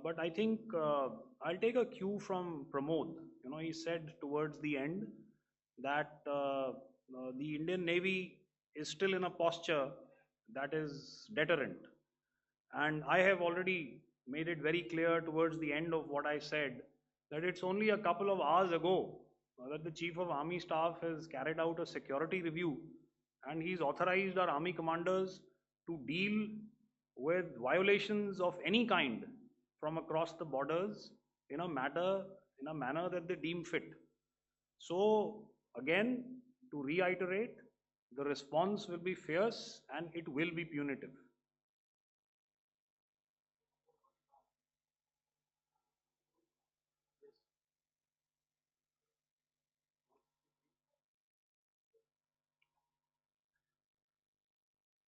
But I think I'll take a cue from Pramod. You know, he said towards the end that the Indian Navy is still in a posture that is deterrent. And I have already made it very clear towards the end of what I said that it's only a couple of hours ago that the Chief of Army Staff has carried out a security review, and he's authorized our Army commanders to deal with violations of any kind from across the borders in a manner that they deem fit. So again, to reiterate, the response will be fierce and it will be punitive.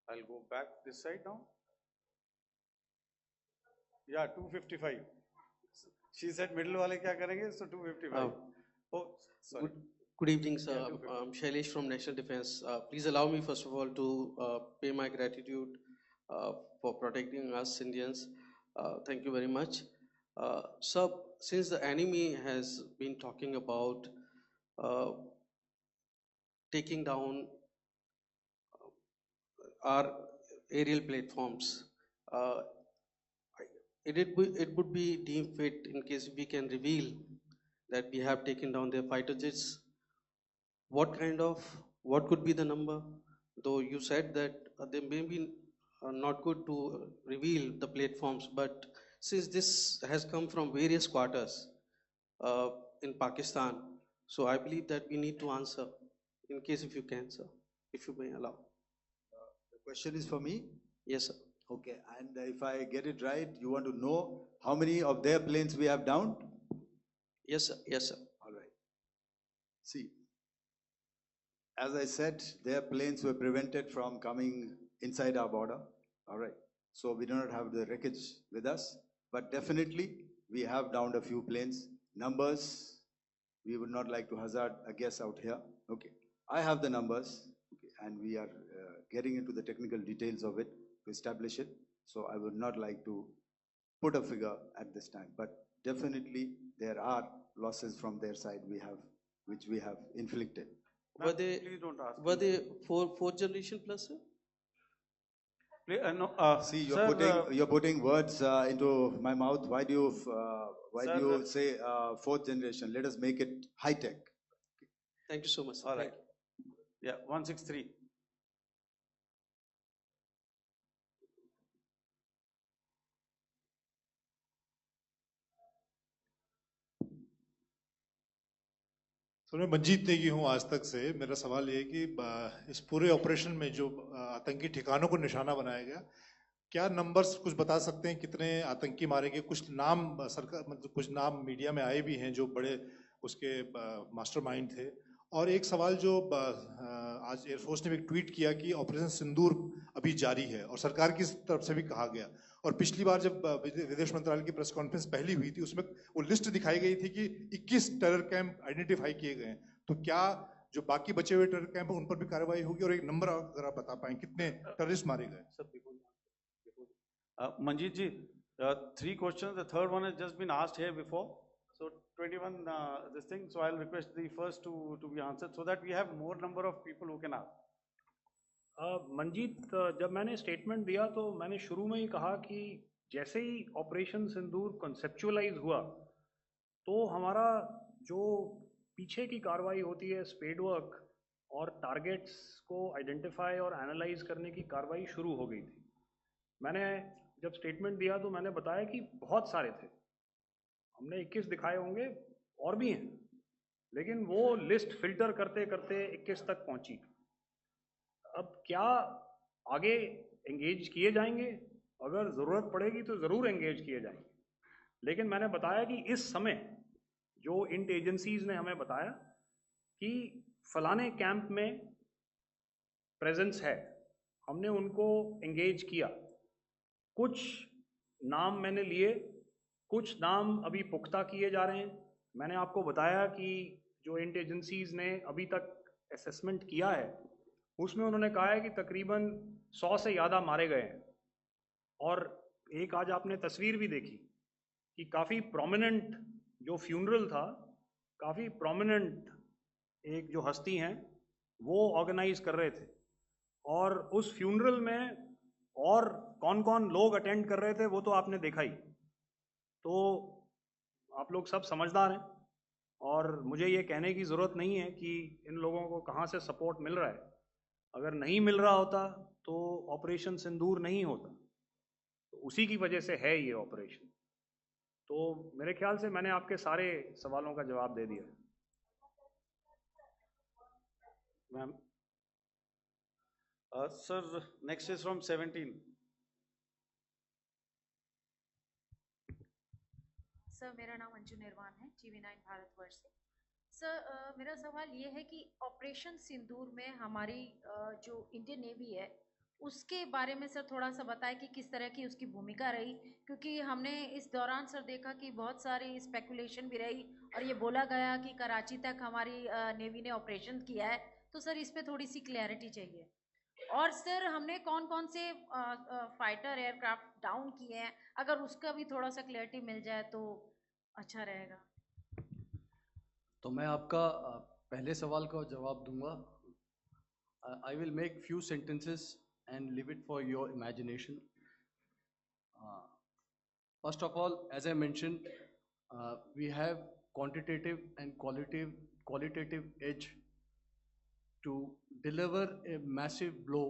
I'll go back this side now. Yeah, 255. She said middle wale kya karenge, so 255. Oh, sorry. Good evening, sir. Yeah, I'm Shailesh from National Defense. Please allow me, first of all, to pay my gratitude for protecting us Indians. Thank you very much. Sir, since the enemy has been talking about taking down our aerial platforms, it would be deemed fit in case we can reveal that we have taken down their fighter jets. What could be the number? Though you said that they may be not good to reveal the platforms, but since this has come from various quarters in Pakistan, so I believe that we need to answer, in case if you can, sir, if you may allow. The question is for me? Yes, sir. Okay, and if I get it right, you want to know how many of their planes we have downed? Yes, sir. Yes, sir. All right. See, as I said, their planes were prevented from coming inside our border. All right. So we do not have the wreckage with us, but definitely we have downed a few planes. Numbers, we would not like to hazard a guess out here. Okay. I have the numbers, okay, and we are getting into the technical details of it to establish it. So I would not like to put a figure at this time, but definitely there are losses from their side which we have inflicted. Were they fourth generation plus, sir? No, See, sir, you're putting words into my mouth. Why do you Sir, say fourth generation? Let us make it high tech. Thank you so much. Sir. all Thank right. Yeah, 163. तो मैं मंजीत नेगी हूँ आज तक से। मेरा सवाल ये है कि इस पूरे ऑपरेशन में जो आतंकी ठिकानों को निशाना बनाया गया, क्या नंबर्स कुछ बता सकते हैं कितने आतंकी मारे गए? कुछ नाम सरकार मतलब कुछ नाम मीडिया में आए भी हैं जो बड़े उसके मास्टरमाइंड थे। और एक सवाल जो आज एयरफोर्स ने भी ट्वीट किया कि ऑपरेशन सिंदूर अभी जारी है और सरकार की तरफ से भी कहा गया। और पिछली बार जब विदेश मंत्रालय की प्रेस कॉन्फ्रेंस पहली हुई थी उसमें वो लिस्ट दिखाई गई थी कि 21 टेरर कैंप आइडेंटिफाई किए गए हैं। तो क्या जो बाकी बचे हुए टेरर कैंप उन पर भी कार्रवाई होगी? और एक नंबर अगर आप बता पाएं कितने टेररिस्ट मारे गए? Manjeet ji, 3 questions. The third one has just been asked here before. So 21 this thing. So I'll request the first to be answered so that we have more number of people who can ask. Manjeet, जब मैंने statement दिया तो मैंने शुरू में ही कहा कि जैसे ही ऑपरेशन सिंदूर कॉन्सेप्चुअलाइज हुआ तो हमारा जो पीछे की कार्रवाई होती है स्पेड वर्क और टारगेट्स को आइडेंटिफाई और एनालाइज करने की कार्रवाई शुरू हो गई थी। मैंने जब स्टेटमेंट दिया तो मैंने बताया कि बहुत सारे थे, हमने 21 दिखाए होंगे और भी हैं, लेकिन वो लिस्ट फिल्टर करते करते 21 तक पहुंची। अब क्या आगे एंगेज किए जाएंगे? अगर ज़रूरत पड़ेगी तो ज़रूर एंगेज किए जाएंगे, लेकिन मैंने बताया कि इस समय जो इंट एजेंसीज ने हमें बताया कि फलाने कैंप में प्रेजेंस है, हमने उनको एंगेज किया। कुछ नाम मैंने लिए, कुछ नाम अभी पुख्ता किए जा रहे हैं। मैंने आपको बताया कि जो इंट एजेंसीज ने अभी तक असेसमेंट किया है उसमें उन्होंने कहा है कि तकरीबन 100 से ज़्यादा मारे गए हैं। और एक आज आपने तस्वीर भी देखी कि काफ़ी प्रोमिनेंट जो फ्यूनरल था, काफ़ी प्रोमिनेंट एक जो हस्ती हैं वो ऑर्गेनाइज कर रहे थे, और उस फ्यूनरल में और कौन कौन लोग अटेंड कर रहे थे वो तो आपने देखा ही। तो आप लोग सब समझदार हैं और मुझे ये कहने की ज़रूरत नहीं है कि इन लोगों को कहाँ से सपोर्ट मिल रहा है। अगर नहीं मिल रहा होता तो ऑपरेशन सिंदूर नहीं होता, तो उसी की वजह से है ये ऑपरेशन। तो मेरे ख्याल से मैंने आपके सारे सवालों का जवाब दे दिया। Ma'am, sir next is from 17। Sir मेरा नाम अंजू निर्वाण है, TV9 भारतवर्ष से। सर मेरा सवाल ये है कि ऑपरेशन सिंदूर में हमारी जो इंडियन नेवी है उसके बारे में सर थोड़ा सा बताएं कि किस तरह की उसकी भूमिका रही, क्योंकि हमने इस दौरान सर देखा कि बहुत सारी स्पेकुलेशन भी रही और ये बोला गया कि कराची तक हमारी नेवी ने ऑपरेशन किया है। तो सर इस पे थोड़ी सी क्लैरिटी चाहिए। और सर हमने कौन कौन से फाइटर एयरक्राफ्ट डाउन किए हैं, अगर उसका भी थोड़ा सा क्लैरिटी मिल जाए तो अच्छा रहेगा। तो मैं आपका पहले सवाल का जवाब दूंगा। I will make few sentences and leave it for your imagination. First of all, as I mentioned, we have quantitative and qualitative edge to deliver a massive blow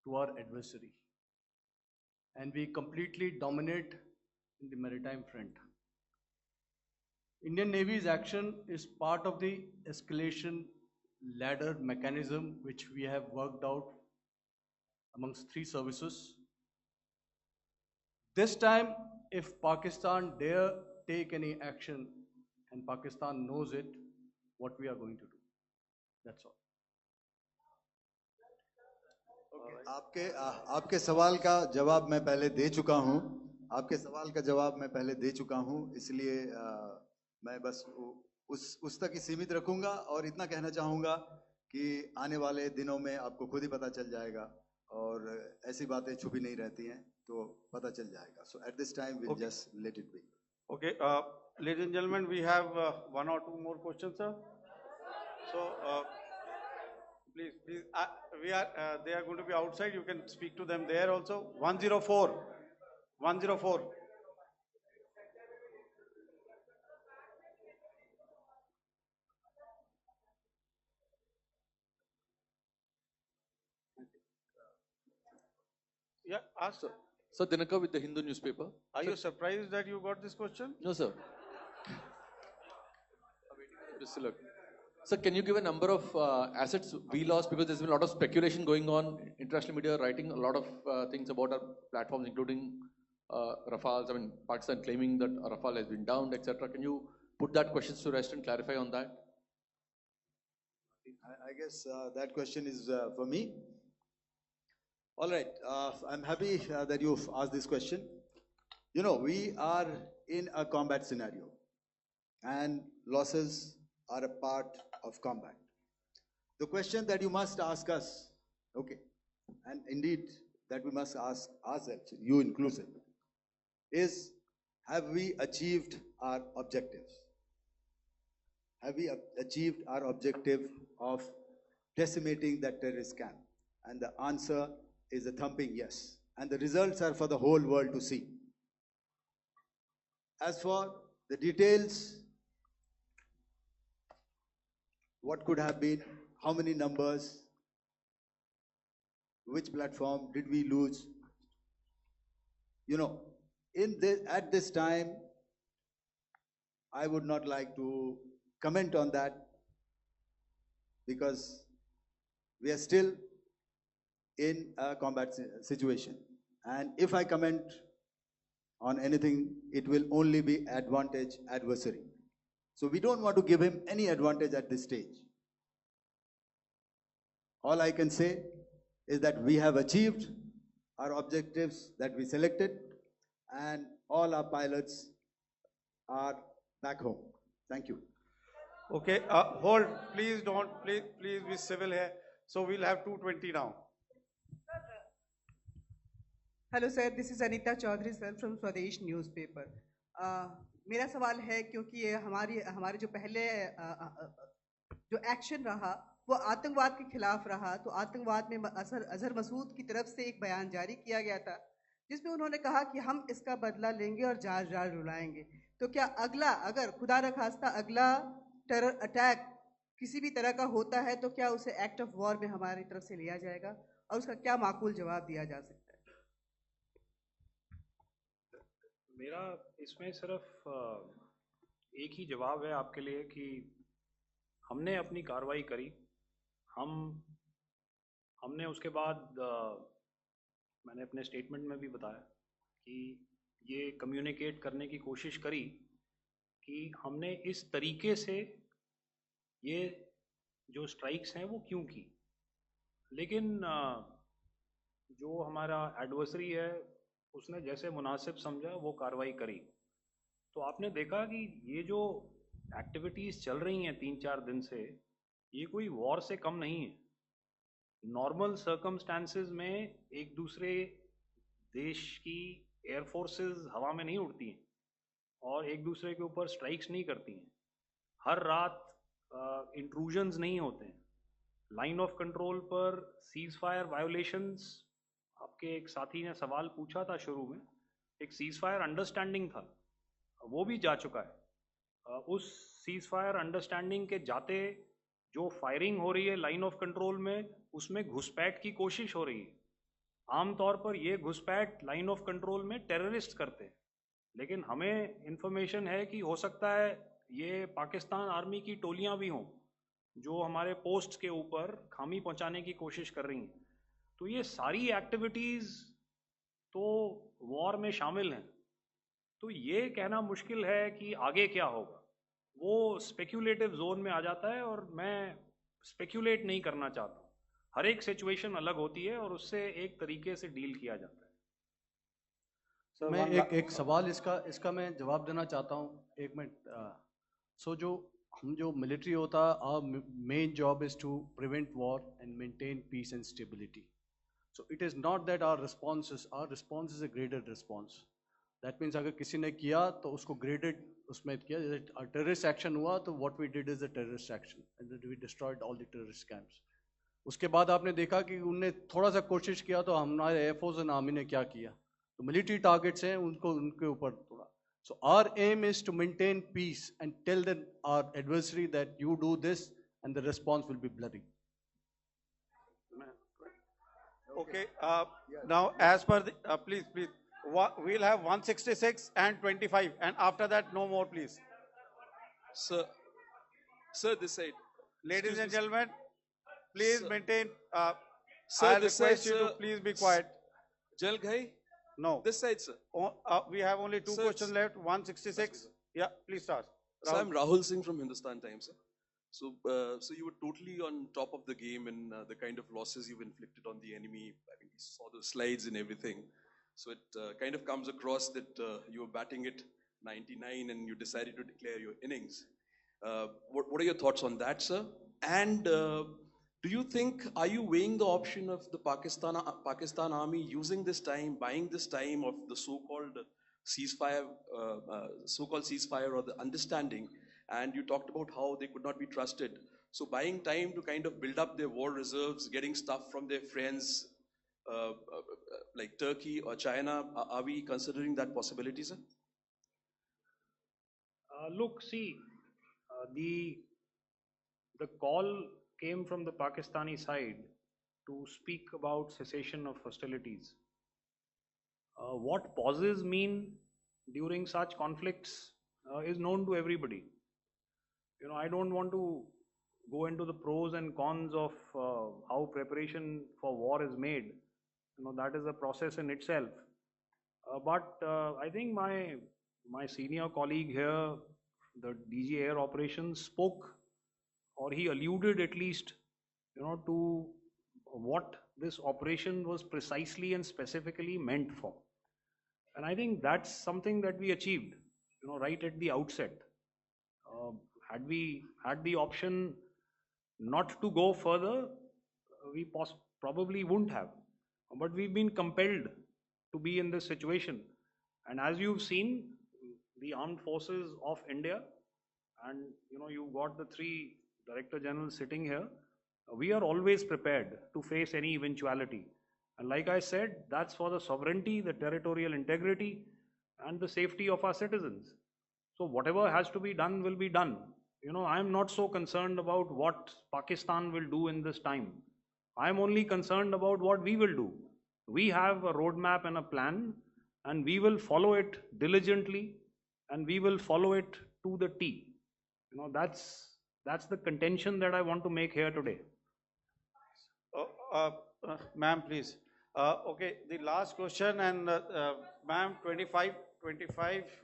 to our adversary, and we completely dominate in the maritime front. Indian Navy's action is part of the escalation ladder mechanism which we have worked out amongst 3 services. This time, if Pakistan dare take any action, and Pakistan knows it, what we are going to do. That's all. आपके सवाल का जवाब मैं पहले दे चुका हूं। आपके सवाल का जवाब मैं पहले दे चुका हूं, इसलिए मैं बस उस तक ही सीमित रखूंगा और इतना कहना चाहूंगा कि आने वाले दिनों में आपको खुद ही पता चल जाएगा और ऐसी बातें छुपी नहीं रहती हैं, तो पता चल जाएगा। So at this time we'll just let it be. Okay, ladies and gentlemen, we have 1 or 2 more questions, sir. So Please, please, they are going to be outside. You can speak to them there also. 104. 104. Yeah, ask. Sir, Dinaka with the Hindu newspaper. Are you surprised that you got this question? No, sir. Just look. Sir, can you give a number of assets we lost, because there's been a lot of speculation going on, international media writing a lot of things about our platforms, including Rafales. I mean, Pakistan claiming that Rafale has been downed, etc. Can you put that question to rest and clarify on that? I guess that question is for me. All right, I'm happy that you've asked this question. You know, we are in a combat scenario, and losses are a part of combat. The question that you must ask us, okay, and indeed that we must ask ourselves, you inclusive, is have we achieved our objectives? Have we achieved our objective of decimating that terrorist camp? And the answer is a thumping yes. And the results are for the whole world to see. As for the details, what could have been, how many numbers, which platform did we lose? You know, at this time, I would not like to comment on that, because we are still in a combat situation. And if I comment on anything, it will only be advantage adversary. So we don't want to give him any advantage at this stage. All I can say is that we have achieved our objectives that we selected, and all our pilots are back home. Thank you. Okay, hold, please don't, please be civil here. So we'll have 220 now. Hello sir, this is Anita Chaudhary sir from Swadesh newspaper. मेरा सवाल है, क्योंकि ये हमारे जो पहले जो action रहा वो आतंकवाद के खिलाफ रहा, तो आतंकवाद में अजहर मसूद की तरफ से एक बयान जारी किया गया था जिसमें उन्होंने कहा कि हम इसका बदला लेंगे और जाज रुलाएंगे। तो क्या अगला, अगर खुदा न खास्ता अगला टेरर अटैक किसी भी तरह का होता है, तो क्या उसे एक्ट ऑफ वॉर में हमारी तरफ से लिया जाएगा और उसका क्या माकूल जवाब दिया जा सकता है? मेरा इसमें सिर्फ एक ही जवाब है आपके लिए कि हमने अपनी कार्रवाई करी। हमने उसके बाद मैंने अपने स्टेटमेंट में भी बताया कि ये कम्युनिकेट करने की कोशिश करी कि हमने इस तरीके से ये जो स्ट्राइक्स हैं वो क्यों की। लेकिन जो हमारा एडवर्सरी है उसने जैसे मुनासिब समझा वो कार्रवाई करी। तो आपने देखा कि ये जो एक्टिविटीज़ चल रही हैं 3-4 दिन से, ये कोई वॉर से कम नहीं है। नॉर्मल सर्कमस्टांसेस में एक दूसरे देश की एयर फोर्सेस हवा में नहीं उड़ती हैं और एक दूसरे के ऊपर स्ट्राइक्स नहीं करती हैं। हर रात इंट्रूजन्स नहीं होते हैं। लाइन ऑफ कंट्रोल पर सीज फायर वायोलेशंस, आपके एक साथी ने सवाल पूछा था शुरू में, एक सीज फायर अंडरस्टैंडिंग था, वो भी जा चुका है। उस सीज फायर अंडरस्टैंडिंग के जाते जो फायरिंग हो रही है लाइन ऑफ कंट्रोल में, उसमें घुसपैठ की कोशिश हो रही है। आमतौर पर ये घुसपैठ लाइन ऑफ कंट्रोल में टेररिस्ट करते हैं, लेकिन हमें इंफॉर्मेशन है कि हो सकता है ये पाकिस्तान आर्मी की टोलियां भी हों जो हमारे पोस्ट के ऊपर खामी पहुंचाने की कोशिश कर रही हैं। तो ये सारी एक्टिविटीज़ तो वॉर में शामिल हैं। तो ये कहना मुश्किल है कि आगे क्या होगा, वो स्पेक्यूलेटिव जोन में आ जाता है और मैं स्पेक्यूलेट नहीं करना चाहता। हर एक सिचुएशन अलग होती है और उससे एक तरीके से डील किया जाता है। मैं एक सवाल इसका मैं जवाब देना चाहता हूँ, एक मिनट। जो मिलिट्री होता है, our main job is to prevent war and maintain peace and stability. So it is not that our response is a graded response. That means अगर किसी ने किया तो उसको graded उसमें किया। जैसे terrorist action हुआ तो what we did is a terrorist action and then we destroyed all the terrorist camps. उसके बाद आपने देखा कि उनने थोड़ा सा कोशिश किया तो हमारे एयरफोर्स एंड आर्मी ने क्या किया, तो मिलिट्री टारगेट्स हैं उनको उनके ऊपर तोड़ा. So our aim is to maintain peace and tell our adversary that you do this and the response will be bloody. Okay, now as per the, please, we'll have 166 and 25, and after that, no more, please. Sir, this side. Ladies Excuse and me, gentlemen, please Sir. maintain, Sir, I'll this request side, you to sir. please be quiet. Jal Ghai? No. This side, sir. We have only two Sir, questions left, 166. Yeah, please start. So I'm Rahul Singh from Hindustan Times, sir. So, so you were totally on top of the game in the kind of losses you've inflicted on the enemy. I mean, we saw the slides and everything. So it kind of comes across that you were batting it 99 and you decided to declare your innings. What are your thoughts on that, sir? And do you think, are you weighing the option of the Pakistan army using this time, buying this time of the so-called ceasefire, or the understanding? And you talked about how they could not be trusted. So buying time to kind of build up their war reserves, getting stuff from their friends like Turkey or China, are we considering that possibility, sir? Look, see, the call came from the Pakistani side to speak about cessation of hostilities. What pauses mean during such conflicts is known to everybody. You know, I don't want to go into the pros and cons of how preparation for war is made. You know, that is a process in itself. But I think my senior colleague here, the DG Air Operations, spoke, or he alluded at least, you know, to what this operation was precisely and specifically meant for. And I think that's something that we achieved, you know, right at the outset. Had we had the option not to go further, we probably wouldn't have. But we've been compelled to be in this situation. And as you've seen, the armed forces of India, and you know, you've got the three Director Generals sitting here, we are always prepared to face any eventuality. And like I said, that's for the sovereignty, the territorial integrity, and the safety of our citizens. So whatever has to be done will be done. You know, I'm not so concerned about what Pakistan will do in this time. I'm only concerned about what we will do. We have a roadmap and a plan, and we will follow it diligently, and we will follow it to the T. You know, that's the contention that I want to make here today. Ma'am, please. Okay, the last question, and ma'am, 25,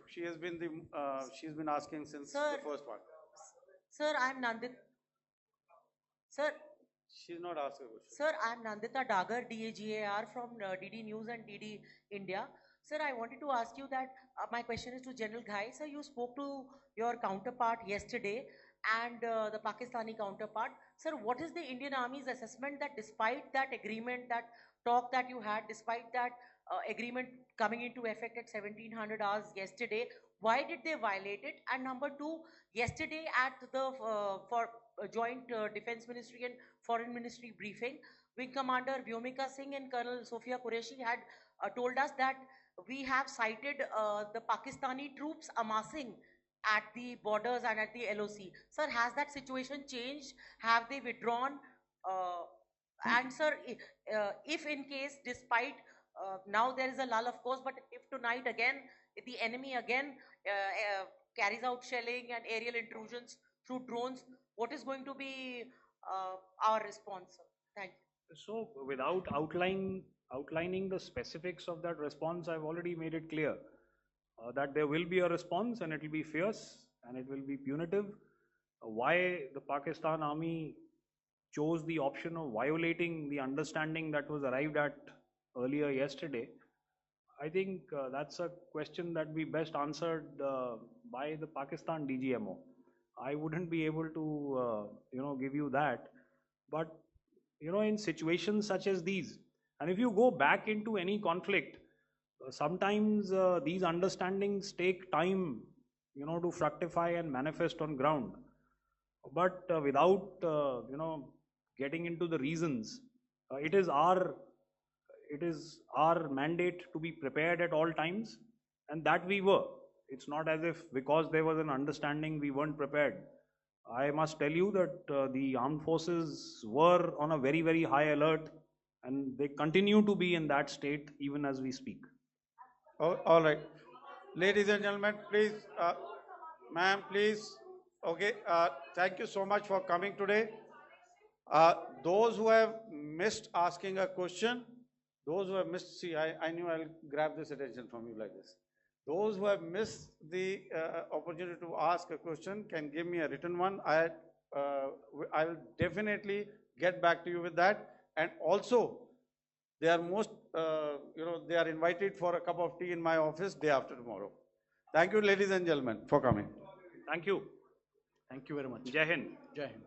she's been asking since the first part. Sir, I'm Nandita. Sir. She's not asking a question. Sir, I'm Nandita Dagar, DAGAR from DD News and DD India. Sir, I wanted to ask you that my question is to General Ghai. Sir, you spoke to your counterpart yesterday and the Pakistani counterpart. Sir, what is the Indian Army's assessment that despite that agreement, that talk that you had, despite that agreement coming into effect at 1700 hours yesterday, why did they violate it? And number two, yesterday at the joint Defense Ministry and Foreign Ministry briefing, Wing Commander Vyomika Singh and Colonel Sofia Qureshi had told us that we have cited the Pakistani troops amassing at the borders and at the LOC. Sir, has that situation changed? Have they withdrawn? And sir, if in case, despite now there is a lull, of course, but if tonight again, if the enemy again carries out shelling and aerial intrusions through drones, what is going to be our response, sir? Thank you. So without outlining the specifics of that response, I've already made it clear that there will be a response, and it will be fierce and it will be punitive. Why the Pakistan army chose the option of violating the understanding that was arrived at earlier yesterday, I think that's a question that we best answered by the Pakistan DGMO. I wouldn't be able to, you know, give you that. But, you know, in situations such as these, and if you go back into any conflict, sometimes these understandings take time, you know, to fructify and manifest on ground. But without, you know, getting into the reasons. It is our mandate to be prepared at all times, and that we were. It's not as if because there was an understanding we weren't prepared. I must tell you that the armed forces were on a very, very high alert, and they continue to be in that state even as we speak. All right. Ladies and gentlemen, please, ma'am, please. Okay, thank you so much for coming today. Those who have missed asking a question, those who have missed, see, I knew I'll grab this attention from you like this. Those who have missed the opportunity to ask a question can give me a written one. I will definitely get back to you with that. And also, they are they are invited for a cup of tea in my office day after tomorrow. Thank you, ladies and gentlemen, for coming. Thank you. Thank you very much. Jai Hind. Jai Hind.